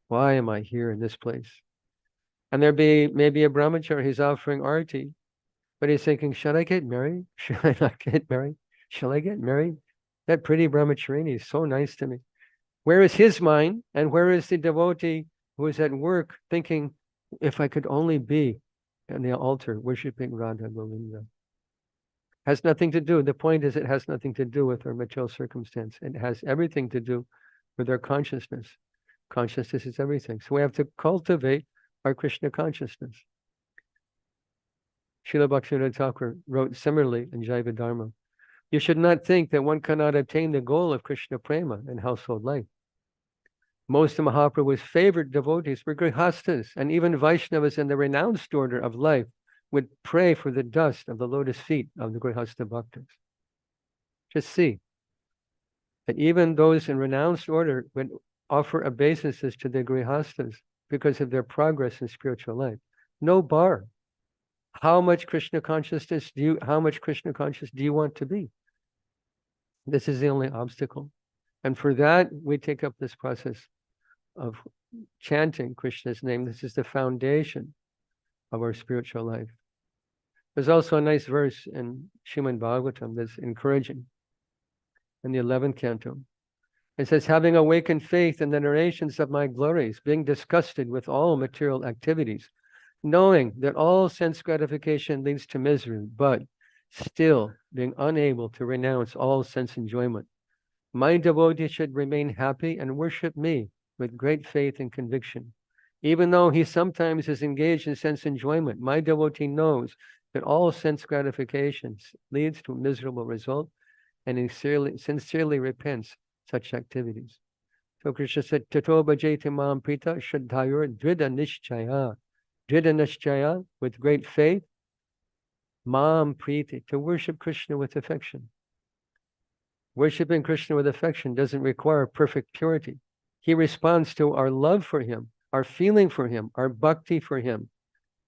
Why am I here in this place? And there be maybe a brahmachari, he's offering arti, but he's thinking, should I get married? Should I not get married? Shall I get married? That pretty brahmacharini is so nice to me. Where is his mind? And where is the devotee who is at work thinking, if I could only be on the altar worshiping Radha Govinda? Has nothing to do. The point is, it has nothing to do with our material circumstance. It has everything to do with our consciousness. Consciousness is everything. So we have to cultivate our Krishna consciousness. Srila Bhaktivinoda Thakur wrote similarly in Jaiva Dharma. You should not think that one cannot attain the goal of Krishna prema in household life. Most of Mahaprabhu's favorite devotees were grihasthas, and even Vaishnavas in the renounced order of life would pray for the dust of the lotus feet of the grihastha bhaktas. Just see that even those in renounced order would offer obeisances to the grihasthas because of their progress in spiritual life. No bar. How much Krishna consciousness do you want to be? This is the only obstacle. And for that, we take up this process of chanting Krishna's name. This is the foundation of our spiritual life. There's also a nice verse in Śrīmad-Bhāgavatam that's encouraging in the 11th canto. It says, having awakened faith in the narrations of my glories, being disgusted with all material activities, knowing that all sense gratification leads to misery, but still being unable to renounce all sense enjoyment, my devotee should remain happy and worship me with great faith and conviction. Even though he sometimes is engaged in sense enjoyment, my devotee knows that all sense gratifications leads to a miserable result, and he sincerely repents such activities. So Krishna said, Tato bhajeti mam prita shraddhayor dvida nishchaya. Dvida nishchaya, with great faith, mam priti, to worship Krishna with affection. Worshipping Krishna with affection doesn't require perfect purity. He responds to our love for him, our feeling for him, our bhakti for him,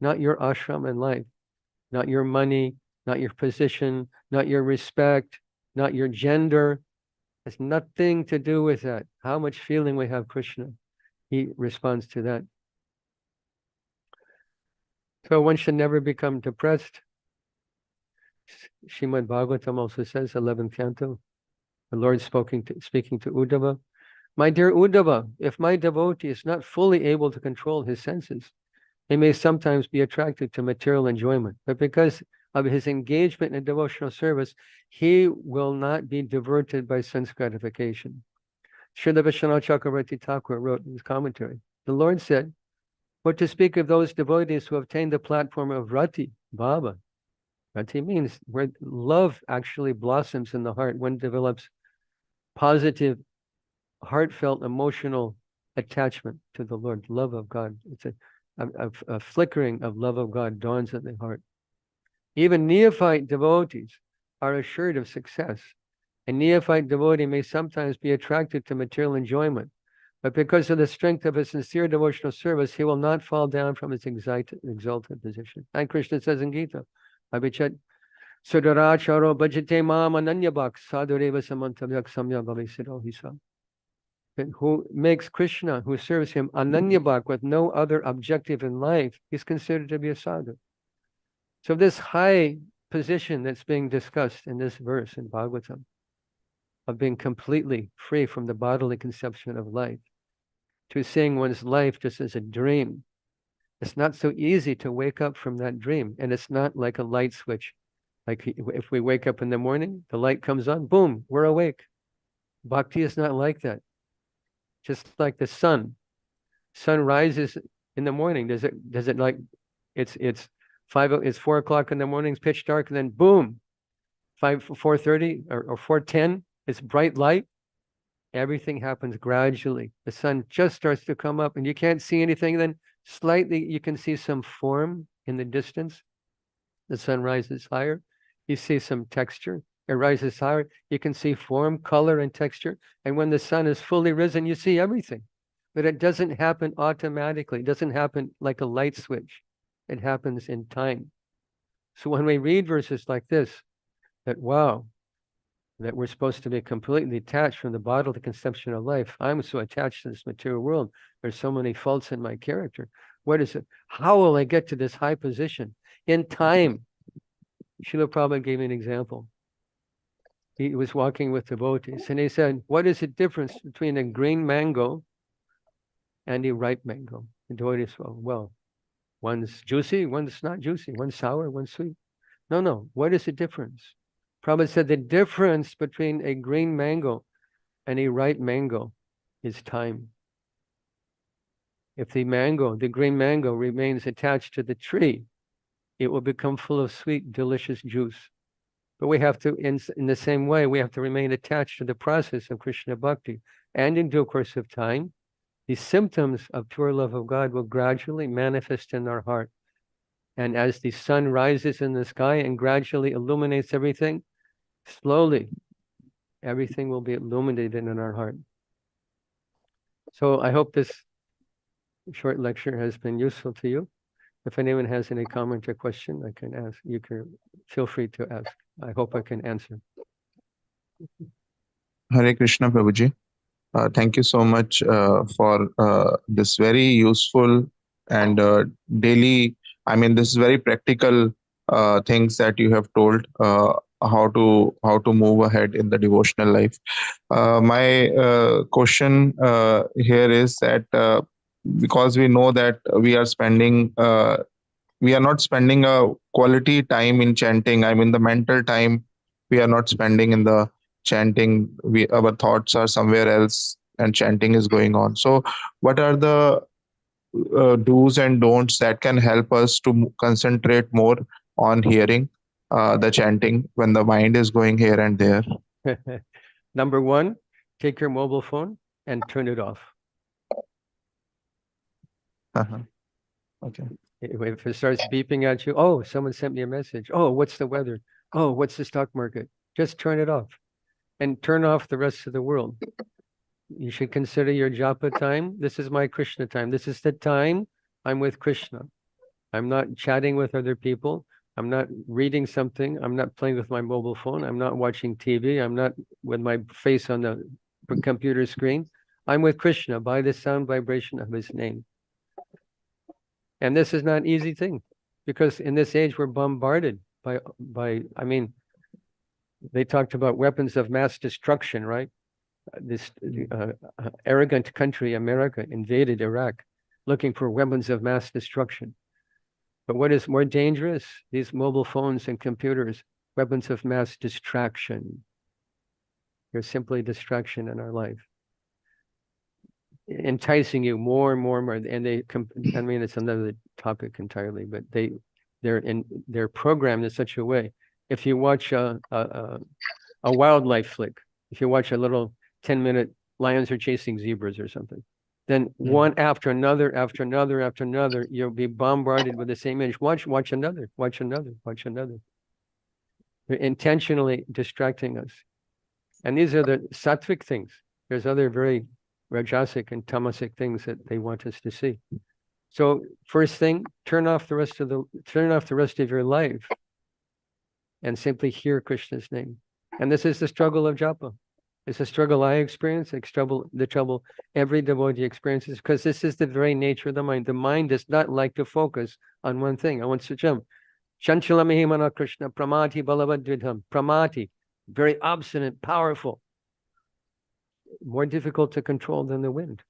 not your ashram and life, not your money, not your position, not your respect, not your gender. It's nothing to do with that. How much feeling we have Krishna. He responds to that. So one should never become depressed. Śrīmad-Bhāgavatam also says, 11th canto, the Lord speaking to Uddhava, my dear Uddhava, if my devotee is not fully able to control his senses, he may sometimes be attracted to material enjoyment, but because of his engagement in devotional service, he will not be diverted by sense gratification. Srila Vishwanath Chakravarti Thakur wrote in his commentary, the Lord said, what to speak of those devotees who obtain the platform of Rati, Bhava. Rati means where love actually blossoms in the heart. One develops positive, heartfelt, emotional attachment to the Lord, love of God. It's a flickering of love of God dawns in the heart. Even neophyte devotees are assured of success. A neophyte devotee may sometimes be attracted to material enjoyment, but because of the strength of his sincere devotional service, he will not fall down from his exalted position. And Krishna says in Gita, Abhichat, Sudaracharo bhajate mam ananyabhak sadureva samantavyak samya bhavisiddho hisa. Who makes Krishna, who serves him ananyabhak with no other objective in life, is considered to be a sadhu. So this high position that's being discussed in this verse in Bhagavatam, of being completely free from the bodily conception of life, to seeing one's life just as a dream. It's not so easy to wake up from that dream. And it's not like a light switch. Like if we wake up in the morning, the light comes on, boom, we're awake. Bhakti is not like that. Just like the sun. Sun rises in the morning. Does it like it's 4 o'clock in the morning, it's pitch dark, and then boom, 4:30 or 4:10, it's bright light. Everything happens gradually. The sun just starts to come up and you can't see anything. Then slightly you can see some form in the distance. The sun rises higher. You see some texture. It rises higher. You can see form, color, and texture. And when the sun is fully risen, you see everything. But it doesn't happen automatically. It doesn't happen like a light switch. It happens in time. So when we read verses like this, that wow, that we're supposed to be completely detached from the bodily conception of life. I'm so attached to this material world. There's so many faults in my character. What is it? How will I get to this high position? In time. Srila Prabhupada gave me an example. He was walking with devotees and he said, what is the difference between a green mango and a ripe mango? The devotees said, well, one's juicy, one's not juicy. One's sour, one's sweet. No. What is the difference? Prabhupada said the difference between a green mango and a ripe mango is time. If the green mango remains attached to the tree, it will become full of sweet, delicious juice. But we have to, in the same way, we have to remain attached to the process of Krishna Bhakti. And in due course of time, the symptoms of pure love of God will gradually manifest in our heart. And as the sun rises in the sky and gradually illuminates everything, slowly, everything will be illuminated in our heart. So I hope this short lecture has been useful to you. If anyone has any comment or question, I can ask. You can feel free to ask. I hope I can answer. Hare Krishna, Prabhuji. Thank you so much for this very useful and daily, this is very practical things that you have told how to move ahead in the devotional life. My question here is that because we know that we are not spending a quality time in chanting. The mental time we are not spending in the chanting. Our thoughts are somewhere else and chanting is going on. So what are the do's and don'ts that can help us to concentrate more on hearing the chanting when the mind is going here and there? Number one, take your mobile phone and turn it off. Okay. If it starts beeping at you, oh, someone sent me a message. Oh, what's the weather? Oh, what's the stock market? Just turn it off. and turn off the rest of the world. You should consider your japa time. This is my Krishna time. This is the time I'm with Krishna. I'm not chatting with other people. I'm not reading something. I'm not playing with my mobile phone. I'm not watching TV. I'm not with my face on the computer screen. I'm with Krishna by the sound vibration of his name. And this is not an easy thing, because in this age we're bombarded by I mean, they talked about weapons of mass destruction, right? This arrogant country, America, invaded Iraq looking for weapons of mass destruction. But what is more dangerous? These mobile phones and computers, weapons of mass distraction. They're simply distraction in our life, enticing you more and more and more. And I mean, it's another topic entirely, but they're programmed in such a way. If you watch a wildlife flick, if you watch a little 10-minute lions are chasing zebras or something, then one after another, after another, after another, you'll be bombarded with the same image. Watch another, watch another, watch another. They're intentionally distracting us. And these are the sattvic things. There's other very rajasic and tamasic things that they want us to see. So first thing, turn off the rest of your life and simply hear Krishna's name. And this is the struggle of japa. It's a struggle I experience, the trouble every devotee experiences, because this is the very nature of the mind. The mind does not like to focus on one thing. I want to jump. Chanchalamahimana Krishna, pramati balavadvidham. Pramati, very obstinate, powerful, more difficult to control than the wind.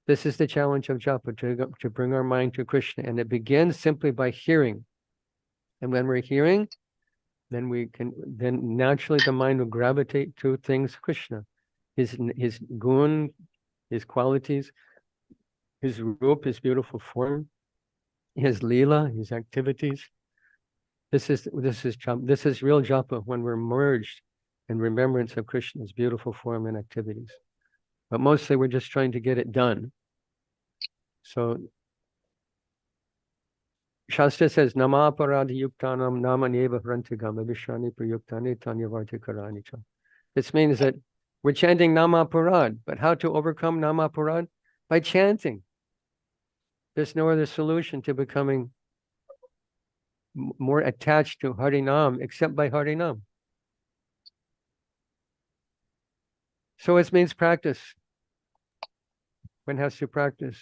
This is the challenge of japa, to bring our mind to Krishna. And it begins simply by hearing. And when we're hearing, then naturally the mind will gravitate to things Krishna, his gun, his qualities, his rup, his beautiful form, his lila, his activities. This is real japa, when we're merged in remembrance of Krishna's beautiful form and activities. But mostly we're just trying to get it done. So Shastra says, Nama aparadhi yuktanam nama neva hrantigam abhishani prayuktani tanyavarti karanicha. This means that we're chanting Nama Parad, but how to overcome Nama Parad? By chanting. There's no other solution to becoming more attached to Harinam except by Harinam. So it means practice. One has to practice.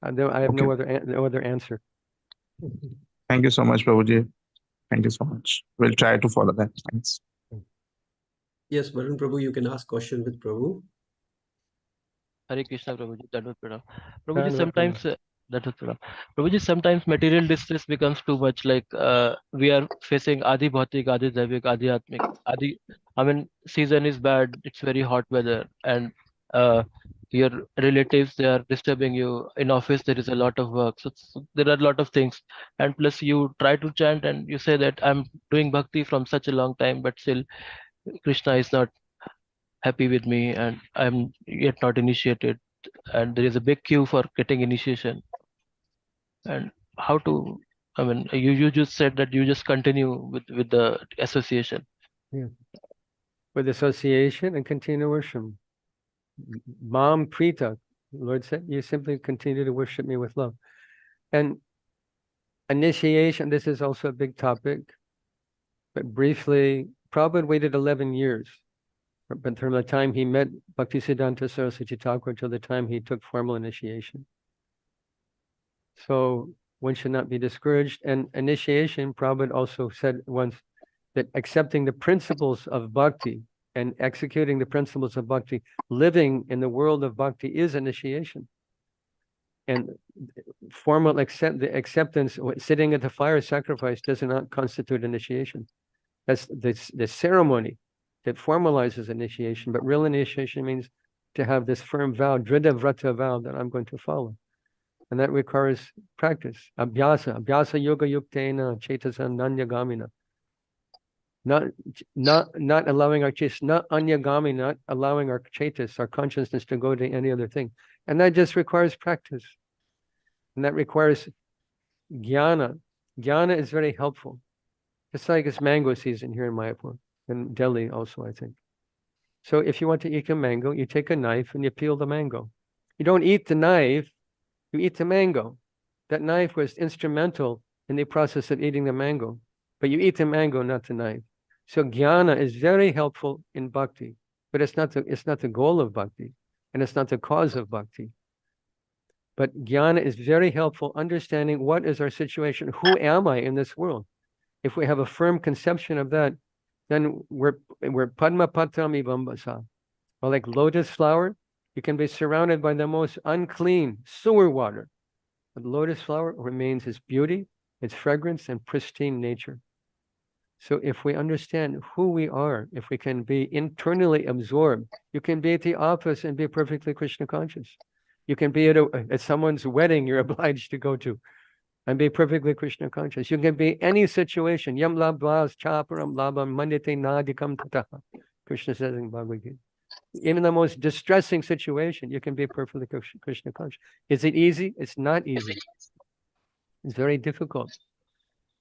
I have no other answer. Thank you so much, Prabhuji. Thank you so much. We'll try to follow that. Thanks. Yes, Varun Prabhu, you can ask question with Prabhu. Hare Krishna, Prabhuji. That was Prabhu. Prabhuji, sometimes Prabhuji, sometimes material distress becomes too much. Like we are facing Adi Bhautik, Adi Daivik, Adi Atmik, Adi. I mean, season is bad. It's very hot weather, and your relatives, they are disturbing you. In office, there is a lot of work. So there are a lot of things, and plus you try to chant and you say that I'm doing bhakti from such a long time, but still Krishna is not happy with me and I'm yet not initiated, and there is a big queue for getting initiation. And how to, I mean, you just said that you just continue with the association. Yeah. With association and continue to worship. Mam Prita, Lord said, you simply continue to worship me with love. And initiation, this is also a big topic, but briefly, Prabhupada waited 11 years. But from the time he met Bhaktisiddhanta Saraswati Thakur till the time he took formal initiation. So one should not be discouraged. And initiation, Prabhupada also said once that accepting the principles of bhakti and executing the principles of bhakti, living in the world of bhakti is initiation. And formal the acceptance, sitting at the fire sacrifice does not constitute initiation. That's the ceremony that formalizes initiation, but real initiation means to have this firm vow, drida vrata vow, that I'm going to follow. And that requires practice. Abhyasa yoga yuktena chetasam nanyagamina. Not allowing our chetas, not anyagami, not allowing our chetas, our consciousness, to go to any other thing. And that just requires practice. And that requires jnana. Jnana is very helpful. It's like it's mango season here in Mayapur, in Delhi also, I think. So if you want to eat a mango, you take a knife and you peel the mango. You don't eat the knife, you eat the mango. That knife was instrumental in the process of eating the mango, but you eat the mango, not the knife. So jnana is very helpful in bhakti, but it's not the goal of bhakti, and it's not the cause of bhakti. But jnana is very helpful understanding what is our situation. Who am I in this world? If we have a firm conception of that, then we're padma patram ivambasa. Or like lotus flower, you can be surrounded by the most unclean sewer water. But lotus flower remains its beauty, its fragrance, and pristine nature. So if we understand who we are, if we can be internally absorbed, you can be at the office and be perfectly Krishna conscious. You can be at someone's wedding you're obliged to go to and be perfectly Krishna conscious. You can be any situation. Yam labhas chaparam labham mandite nadikam tataha. Krishna says in Bhagavad Gita. Even the most distressing situation, you can be perfectly Krishna conscious. Is it easy? It's not easy. It's very difficult.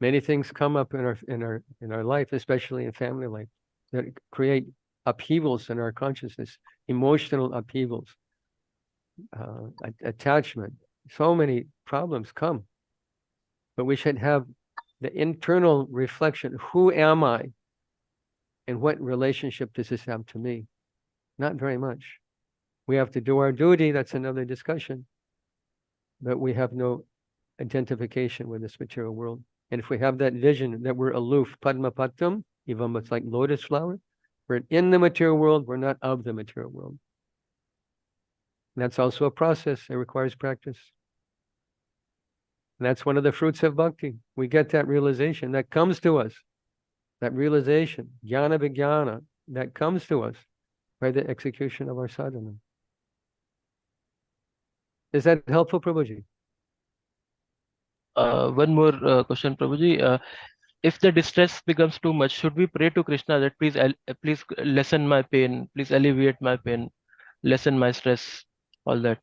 Many things come up in our life, especially in family life, that create upheavals in our consciousness, emotional upheavals, attachment. So many problems come. But we should have the internal reflection. Who am I? And what relationship does this have to me? Not very much. We have to do our duty. That's another discussion. But we have no identification with this material world. And if we have that vision that we're aloof, padma pattam, even it's like lotus flower, we're in the material world, we're not of the material world. And that's also a process. It requires practice. And that's one of the fruits of bhakti. We get that realization that comes to us. That realization, jnana vijnana, that comes to us by the execution of our sadhana. Is that helpful, Prabhuji? One more question, Prabhuji. If the distress becomes too much, should we pray to Krishna that please lessen my pain, please alleviate my pain, lessen my stress, all that?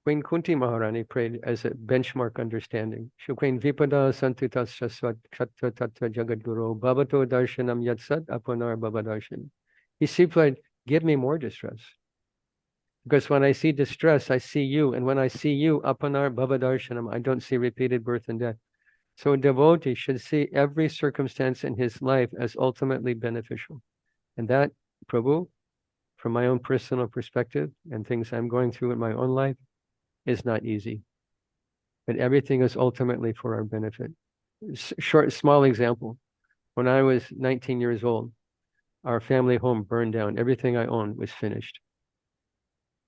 Queen Kunti Maharani prayed as a benchmark understanding. Queen Vipada Santutasya Kshatta Tattva Jagadguru Bhavato Darshanam Yatsat Apunar Bhavadarshan. He prayed, give me more distress. Because when I see distress, I see you. And when I see you, Apunar Bhavadarshanam, I don't see repeated birth and death. So a devotee should see every circumstance in his life as ultimately beneficial. And that, Prabhu, from my own personal perspective and things I'm going through in my own life, is not easy. But everything is ultimately for our benefit. Small example. When I was 19 years old, our family home burned down. Everything I owned was finished.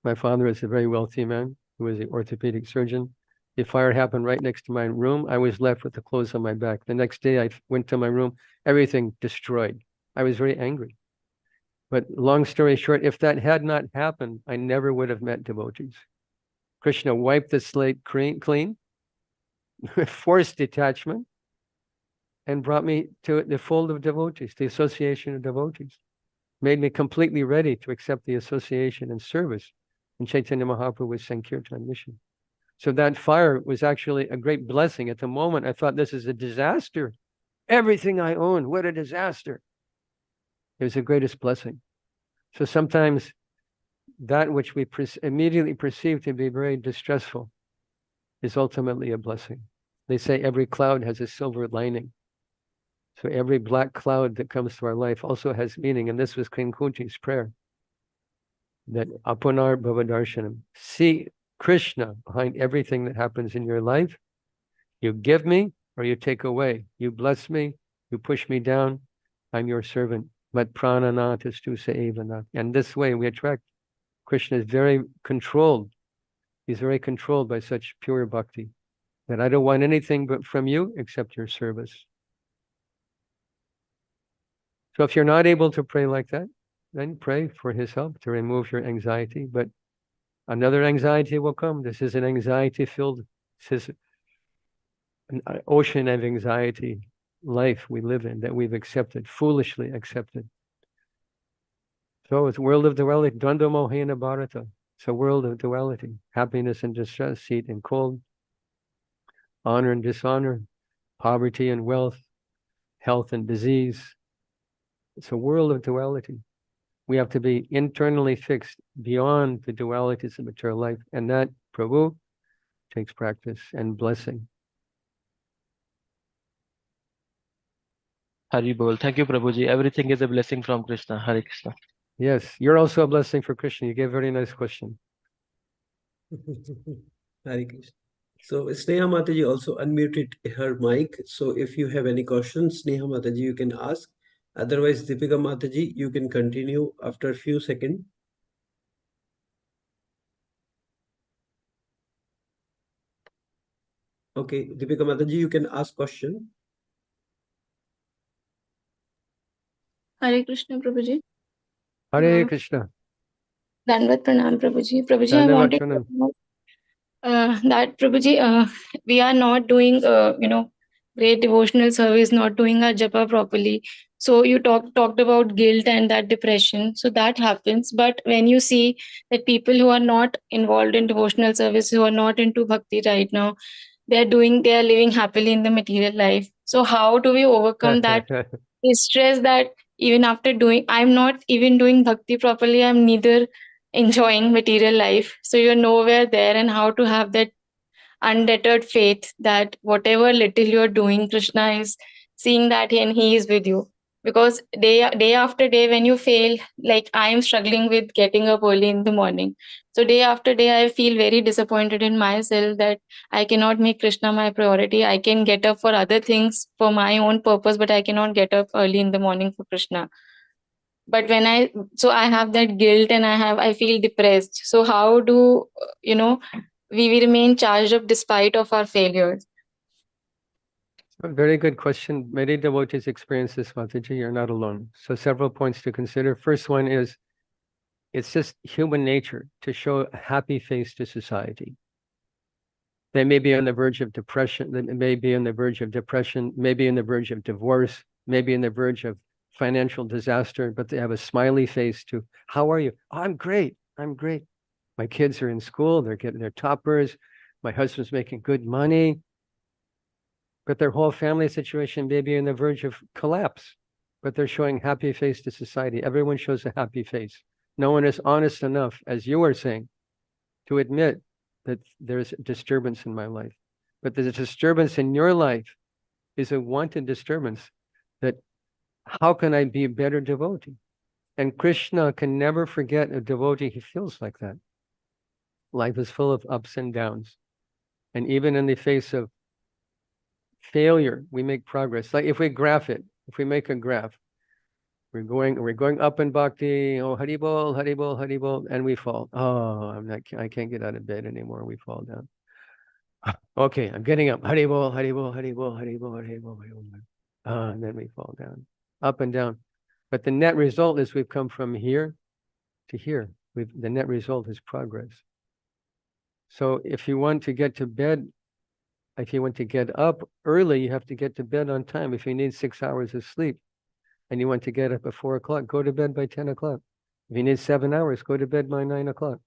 My father is a very wealthy man who was an orthopedic surgeon. The fire happened right next to my room. I was left with the clothes on my back. The next day I went to my room, everything destroyed. I was very angry. But long story short, if that had not happened, I never would have met devotees. Krishna wiped the slate clean, forced detachment, and brought me to the fold of devotees, the association of devotees. Made me completely ready to accept the association and service in Chaitanya Mahaprabhu's Sankirtan mission. So that fire was actually a great blessing. At the moment, I thought this is a disaster. Everything I own, what a disaster. It was the greatest blessing. So sometimes that which we immediately perceive to be very distressful is ultimately a blessing. They say every cloud has a silver lining. So every black cloud that comes to our life also has meaning. And this was Queen Kunti's prayer. That Apunar Bhavadarshanam. See Krishna behind everything that happens in your life. You give me or you take away. You bless me, you push me down. I'm your servant. But prananatastu seevana. And this way we attract. Krishna is very controlled. He's very controlled by such pure bhakti. That I don't want anything but from you except your service. So if you're not able to pray like that, then pray for his help to remove your anxiety. But another anxiety will come. This is an anxiety-filled, this is an ocean of anxiety life we live in that we've accepted, foolishly accepted. So it's a world of duality, Dvanda Mohena Bharata. It's a world of duality, happiness and distress, heat and cold, honor and dishonor, poverty and wealth, health and disease. It's a world of duality. We have to be internally fixed beyond the dualities of material life. And that, Prabhu, takes practice and blessing. Hari Bol. Thank you, Prabhuji. Everything is a blessing from Krishna. Hare Krishna. Yes, you're also a blessing for Krishna. You gave a very nice question. Hare Krishna. So Sneha Mataji also unmuted her mic. So if you have any questions, Sneha Mataji, you can ask. Otherwise, Deepika Mataji, you can continue after a few seconds. Okay, Deepika Mataji, you can ask question. Hare Krishna, Prabhuji. Hare Krishna. Dandavat Pranam, Prabhuji. Prabhuji, I Dandavat wanted Pranam. to know that, Prabhuji, we are not doing, great devotional service, not doing our japa properly. So you talked about guilt and that depression. So that happens. But when you see that people who are not involved in devotional service, who are not into bhakti right now, they are living happily in the material life. So how do we overcome that stress that even after I'm not even doing bhakti properly, I'm neither enjoying material life. So you're nowhere there, and how to have that undeterred faith that whatever little you're doing, Krishna is seeing that and he is with you. Because day after day, when you fail, like I am struggling with getting up early in the morning. So day after day, I feel very disappointed in myself that I cannot make Krishna my priority. I can get up for other things for my own purpose, but I cannot get up early in the morning for Krishna. But when I have that guilt and I feel depressed. So how do we remain charged up despite of our failures? A very good question. Many devotees experience this, Mataji. You're not alone. So several points to consider. First one is, it's just human nature to show a happy face to society. They may be on the verge of depression, they may be on the verge of depression, maybe on the verge of divorce, maybe on the verge of financial disaster, but they have a smiley face to, how are you? Oh, I'm great. I'm great. My kids are in school, they're getting their toppers. My husband's making good money. But their whole family situation may be on the verge of collapse, but they're showing happy face to society. Everyone shows a happy face. No one is honest enough, as you are saying, to admit that there's disturbance in my life. But the disturbance in your life is a wanted disturbance, that how can I be a better devotee? And Krishna can never forget a devotee who feels like that. Life is full of ups and downs. And even in the face of failure, we make progress. Like if we graph it, if we make a graph, we're going up in bhakti, oh Haribol, Haribol, Haribol, and we fall. Oh, I can't get out of bed anymore. We fall down. Okay, I'm getting up. Haribol, Haribol, Haribol, Haribol, Haribol, Haribol. And then we fall down, up and down. But the net result is we've come from here to here. The net result is progress. So if you want to get to bed, if you want to get up early, you have to get to bed on time. If you need 6 hours of sleep and you want to get up at 4 o'clock, go to bed by 10 o'clock. If you need 7 hours, go to bed by 9 o'clock.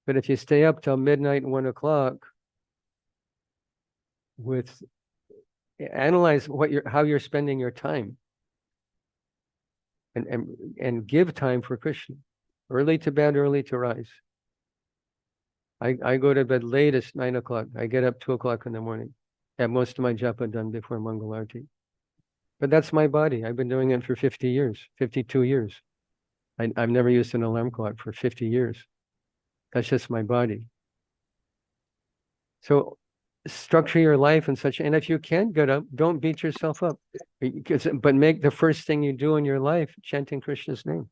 But if you stay up till midnight, 1 o'clock, analyze how you're spending your time, and give time for Krishna. Early to bed, early to rise. I go to bed latest 9 o'clock. I get up 2 o'clock in the morning. I have most of my japa done before Mangal Arati. But that's my body. I've been doing it for 50 years, 52 years. I've never used an alarm clock for 50 years. That's just my body. So structure your life and such. And if you can't get up, don't beat yourself up. But make the first thing you do in your life chanting Krishna's name.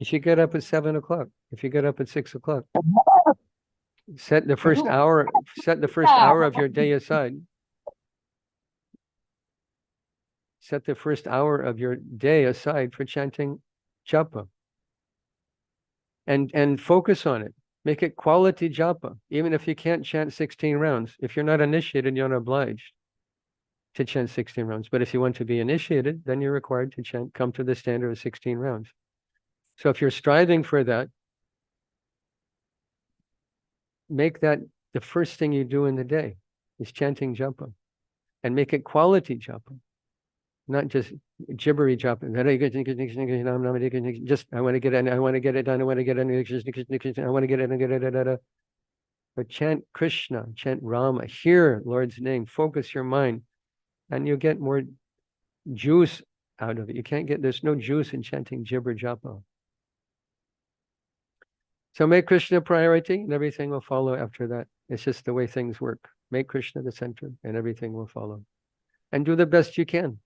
If you get up at 7 o'clock, if you get up at 6 o'clock, set the first hour of your day aside. Set the first hour of your day aside for chanting japa. And focus on it. Make it quality japa. Even if you can't chant 16 rounds. If you're not initiated, you're not obliged to chant 16 rounds. But if you want to be initiated, then you're required to come to the standard of 16 rounds. So if you're striving for that, make that the first thing you do in the day is chanting japa. and make it quality japa, not just gibbery japa. Just I want to get it, I want to get it done, I want to get it, I want to get it. But chant Krishna, chant Rama, hear Lord's name, focus your mind, and you'll get more juice out of it. You can't get, there's no juice in chanting gibber japa. So make Krishna a priority and everything will follow after that. It's just the way things work. Make Krishna the center and everything will follow. And do the best you can.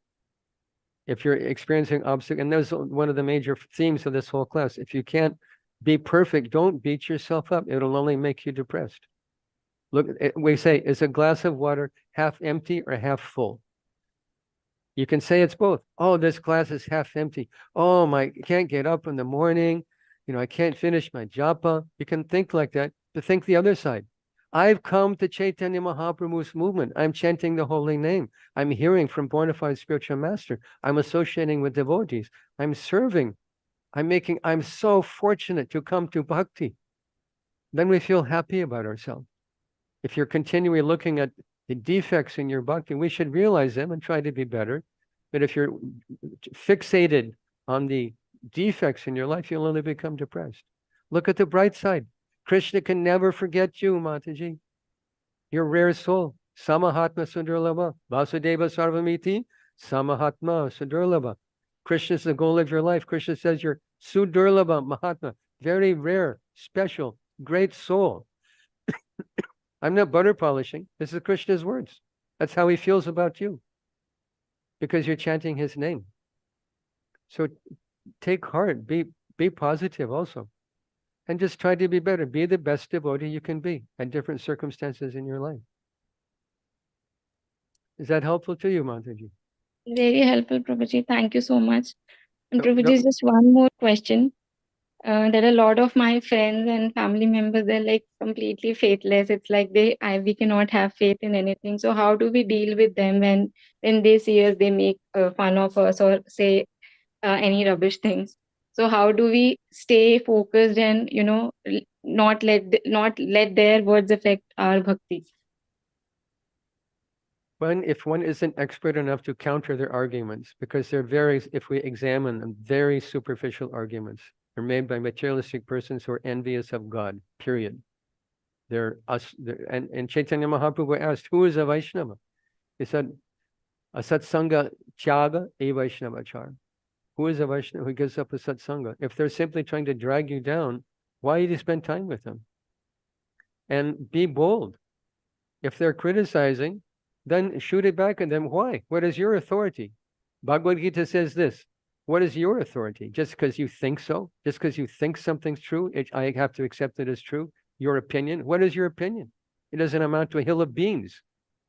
If you're experiencing obstacles, and that's one of the major themes of this whole class. If you can't be perfect, don't beat yourself up. It'll only make you depressed. Look, we say, is a glass of water half empty or half full? You can say it's both. Oh, this glass is half empty. Oh, I can't get up in the morning. I can't finish my japa. You can think like that, but think the other side. I've come to Chaitanya Mahaprabhu's movement. I'm chanting the holy name. I'm hearing from bona fide spiritual master. I'm associating with devotees. I'm serving. I'm so fortunate to come to bhakti. Then we feel happy about ourselves. If you're continually looking at the defects in your bhakti, we should realize them and try to be better. But if you're fixated on the defects in your life, you'll only become depressed. Look at the bright side. Krishna can never forget you, Mataji. You're a rare soul. Samahatma Sundurlabha. Vasudeva Sarvamiti. Samahatma Sundurlabha. Krishna is the goal of your life. Krishna says you're Sudurlabha Mahatma. Very rare, special, great soul. I'm not butter polishing. This is Krishna's words. That's how he feels about you. Because you're chanting his name. So take heart, be positive also. And just try to be better. Be the best devotee you can be at different circumstances in your life. Is that helpful to you, Mataji? Very helpful, Prabhuji. Thank you so much. And No, Prabhuji, just one more question. There are a lot of my friends and family members, they're like completely faithless. It's like we cannot have faith in anything. So how do we deal with them when they see us, they make fun of us or say any rubbish things? So how do we stay focused and not let their words affect our bhakti? if one isn't expert enough to counter their arguments, because if we examine them, very superficial arguments. They're made by materialistic persons who are envious of God, period. And Chaitanya Mahaprabhu asked, who is a Vaishnava? He said, a satsanga tyaga e Vaishnavachar. Who is a Vaishnava who gives up a satsanga? If they're simply trying to drag you down, why do you spend time with them? And be bold. If they're criticizing, then shoot it back at them. Why? What is your authority? Bhagavad Gita says this. What is your authority? Just because you think so? Just because you think something's true, I have to accept it as true? Your opinion? What is your opinion? It doesn't amount to a hill of beans.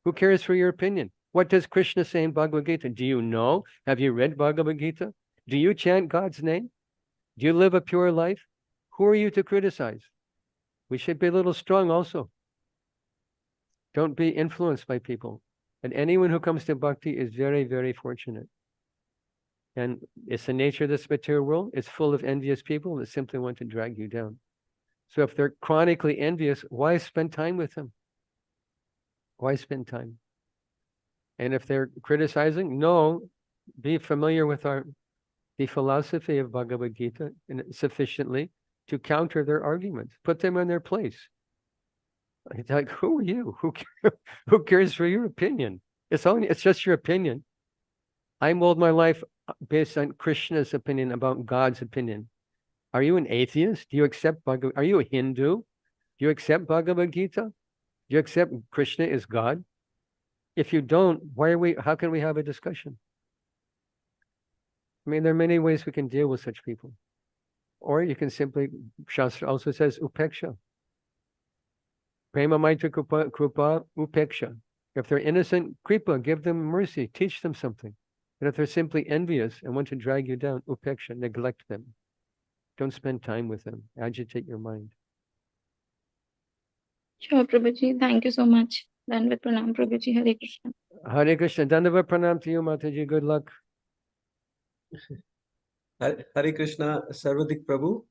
Who cares for your opinion? What does Krishna say in Bhagavad Gita? Do you know? Have you read Bhagavad Gita? Do you chant God's name? Do you live a pure life? Who are you to criticize? We should be a little strong also. Don't be influenced by people. And anyone who comes to bhakti is very, very fortunate. And it's the nature of this material world. It's full of envious people that simply want to drag you down. So if they're chronically envious, why spend time with them? Why spend time? And if they're criticizing, no, be familiar with the philosophy of Bhagavad Gita sufficiently to counter their arguments. Put them in their place. It's like, who are you? Who cares for your opinion? It's just your opinion. I mold my life based on Krishna's opinion about God's opinion. Are you an atheist? Do you accept Bhagavad? Are you a Hindu? Do you accept Bhagavad Gita? Do you accept Krishna is God? If you don't, how can we have a discussion? I mean, there are many ways we can deal with such people. Or you can simply, Shastra also says, upeksha. Prema maitra krupa upeksha. If they're innocent, kripa, give them mercy, teach them something. But if they're simply envious and want to drag you down, upeksha, neglect them. Don't spend time with them. Agitate your mind. Sure, Prabhuji. Thank you so much. Dandavat pranam, Prabhuji. Hare Krishna. Hare Krishna. Dandavat pranam to you, Mataji. Good luck. Hare Krishna, Sarva-drik Prabhu.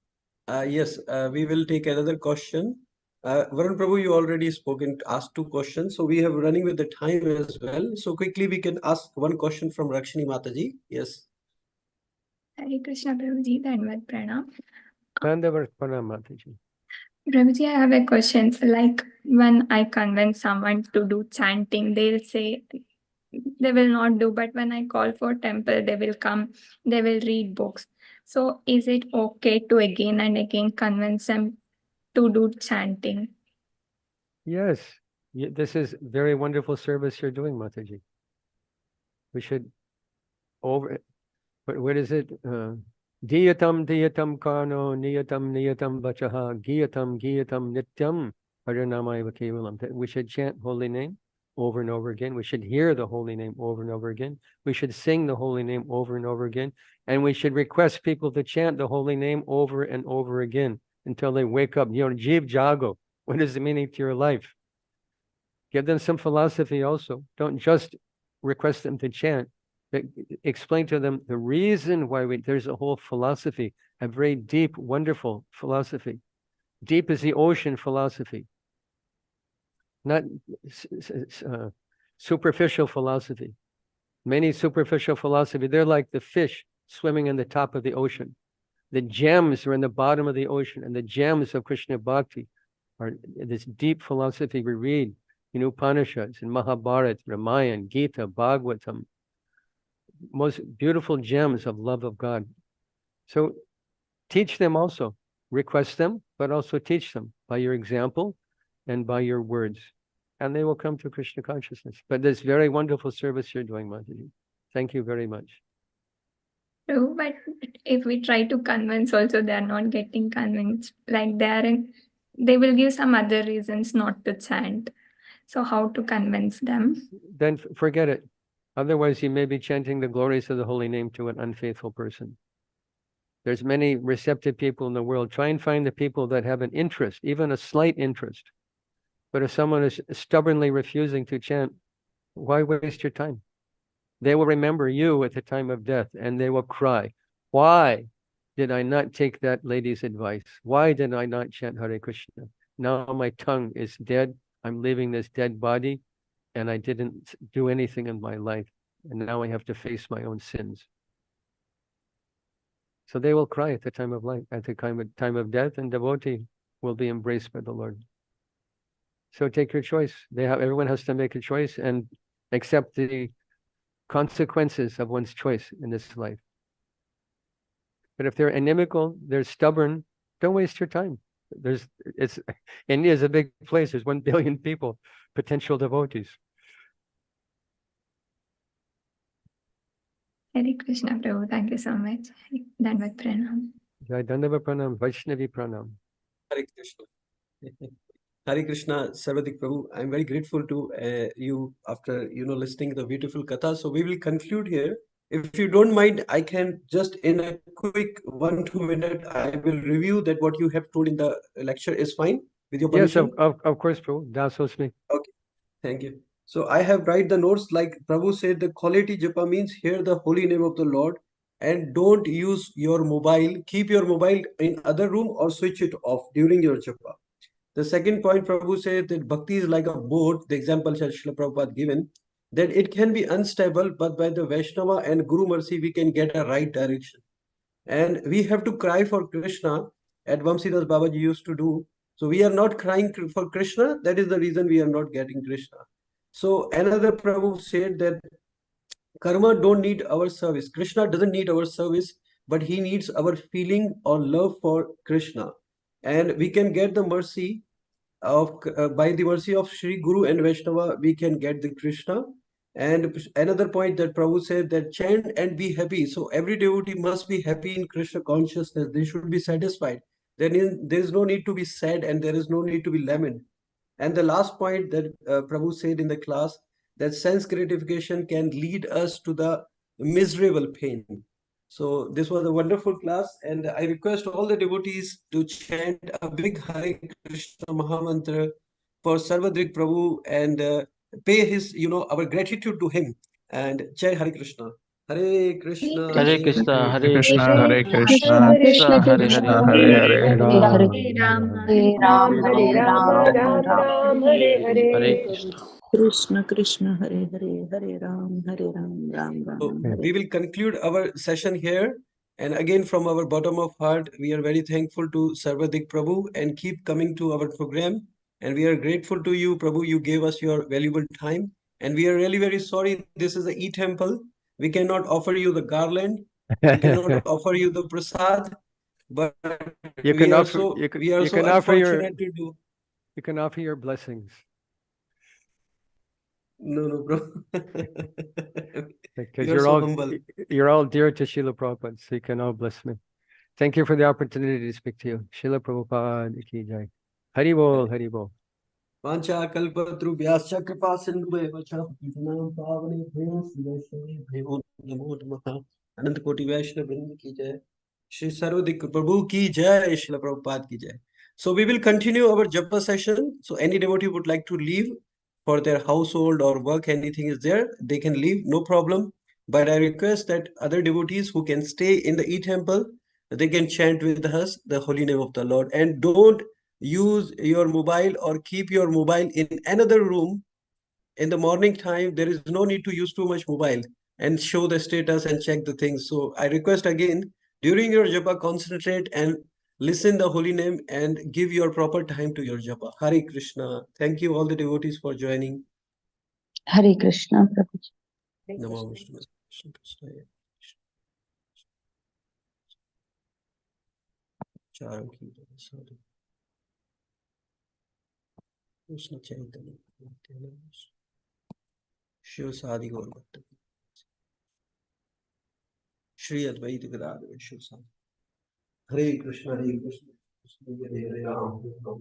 Yes, we will take another question. Varun Prabhu, you already spoken, asked 2 questions. So we have running with the time as well. So quickly we can ask 1 question from Rakshini Mataji. Yes. Hare Krishna, Prabhuji, Dhanavad Pranam. Dandavar Pranam Mataji. Prabhuji, I have a question. So, like when I convince someone to do chanting, they'll say they will not do, but when I call for temple, they will come, they will read books. So is it okay to again and again convince them to do chanting? Yes, this is very wonderful service you're doing, Mataji. We should what is it? Diyatam diyatam karno niyatam niyatam vachaha giyatam giyatam nityam harinamaiva kevalam. We should chant holy name over and over again. We should hear the holy name over and over again. We should sing the holy name over and over again. And we should request people to chant the holy name over and over again until they wake up. Jeev jago. What is the meaning to your life? Give them some philosophy also. Don't just request them to chant. But explain to them the reason why there's a whole philosophy, a very deep, wonderful philosophy. Deep as the ocean philosophy. Not superficial philosophy. Many superficial philosophy, they're like the fish swimming in the top of the ocean. The gems are in the bottom of the ocean, and the gems of Krishna Bhakti are this deep philosophy we read in Upanishads, in Mahabharata, Ramayana, Gita, Bhagavatam. Most beautiful gems of love of God. So teach them also. Request them, but also teach them by your example and by your words. And they will come to Krishna consciousness. But this very wonderful service you're doing, Mataji. Thank you very much. True, but if we try to convince also, they are not getting convinced. Like they will give some other reasons not to chant. So how to convince them? Then forget it. Otherwise, you may be chanting the glories of the holy name to an unfaithful person. There's many receptive people in the world. Try and find the people that have an interest, even a slight interest. But if someone is stubbornly refusing to chant, why waste your time? They will remember you at the time of death and they will cry. Why did I not take that lady's advice? Why did I not chant Hare Krishna? Now my tongue is dead. I'm leaving this dead body. And I didn't do anything in my life. And now I have to face my own sins. So they will cry at the time of life, at the time of death, and devotee will be embraced by the Lord. So take your choice. Everyone has to make a choice and accept the consequences of one's choice in this life. But if they're inimical, they're stubborn, don't waste your time. India is a big place. There's 1 billion people, potential devotees. Hare Krishna, Prabhu. Thank you so much. Dhanavad Pranam. Jai Dandava Pranam, Vaishnavi Pranam. Hare Krishna. Hare Krishna, Sarva-drik Prabhu. I'm very grateful to you after listening to the beautiful katha. So we will conclude here. If you don't mind, I can just in a quick 1-2 minute, I will review that what you have told in the lecture is fine with your permission. Yes, of course, Prabhu. Dasosmi. Okay, thank you. So I have write the notes like Prabhu said, the quality japa means hear the holy name of the Lord and don't use your mobile. Keep your mobile in other room or switch it off during your japa. The second point, Prabhu said that bhakti is like a boat, the example Srila Prabhupada given, that it can be unstable, but by the Vaishnava and Guru mercy, we can get a right direction. And we have to cry for Krishna, at Vamsidas Babaji used to do. So we are not crying for Krishna, that is the reason we are not getting Krishna. So another Prabhu said that karma don't need our service. Krishna doesn't need our service, but he needs our feeling or love for Krishna. And we can get the mercy of by the mercy of Sri Guru and Vaishnava, we can get the Krishna. And another point that Prabhu said that chant and be happy. So every devotee must be happy in Krishna consciousness. They should be satisfied. There is no need to be sad and there is no need to be lament. And the last point that Prabhu said in the class, that sense gratification can lead us to the miserable pain. So this was a wonderful class, and I request all the devotees to chant a big Hare Krishna Mahamantra for Sarva-drik Prabhu and pay his, our gratitude to him. And Jai Hare Krishna. Hare Krishna, Hare Krishna, Hare Krishna, Krishna, Hare Krishna, Krishna Hare Krishna Hare, Hare Hare. Hare Hare Ram, Ram, Hare Hare Ram. Ram, Ram Ram Ram Ram, Hare Hare Hare Hare. Krishna. Krishna Krishna Hare Hare. Hare Ram Ram So Ram Okay. Hare. we will conclude our session here. And again, from our bottom of heart, we are very thankful to Sarva-drik Prabhu and keep coming to our program. And we are grateful to you, Prabhu. You gave us your valuable time. And we are really very sorry. This is the e-temple. We cannot offer you the garland. We cannot offer you the prasad. But You we can are offer so you can, we are you so can offer your unfortunate to do. you can offer your blessings No, bro. because You are so humble. you're all dear to Srila Prabhupada, so you can all bless me. Thank you for the opportunity to speak to you. Srila Prabhupada ki jai. Hari bol, Hari bol. वाञ्छा कल्पतरुभ्यश्च कृपा सिन्धुभ्येव च पतितानां पावनेभ्यो वैष्णवेभ्यो नमो नमः। अनंत कोटि वैष्णव वृंद की जय। श्री सर्वदिक प्रभु की जय। श्रील प्रभुपाद की जय। So we will continue our japa session. So any devotee would like to leave for their household or work, anything is there, they can leave, no problem. But I request that other devotees who can stay in the e-temple, they can chant with us the holy name of the Lord. And don't use your mobile or keep your mobile in another room. In the morning time, there is no need to use too much mobile and show the status and check the things. So I request again, during your japa, concentrate and listen the holy name and give your proper time to your japa. Hare Krishna. Thank you all the devotees for joining. Hare Krishna, Prabhuji. Namo Vishnu Krishna Krishna. Charam ki jai, sadhu. Krishna Chaitanya. Shiva Sadi Gaur Bhatta. Shri Advaita Gadadhar Shiva Sadi. Hare Krishna, Hare Krishna, Krishna Hare Hare, Ram Hare Ram,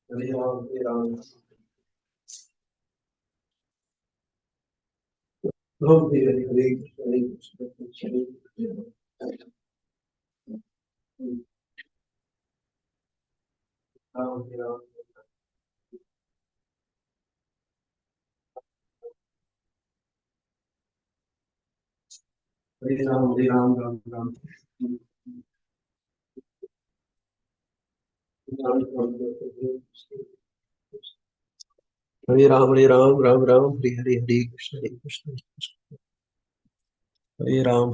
Hare Ram, Hare Ram, Ram Hare Hare, Hare Krishna, Hare Krishna, Krishna Hare Hare, Ram Hare Ram, Hare Ram, Hare Ram, Ram Ram, Hare Ram, Hare Ram, Ram Ram, Hare Hare, Hare Krishna, Hare Krishna, Hare Ram.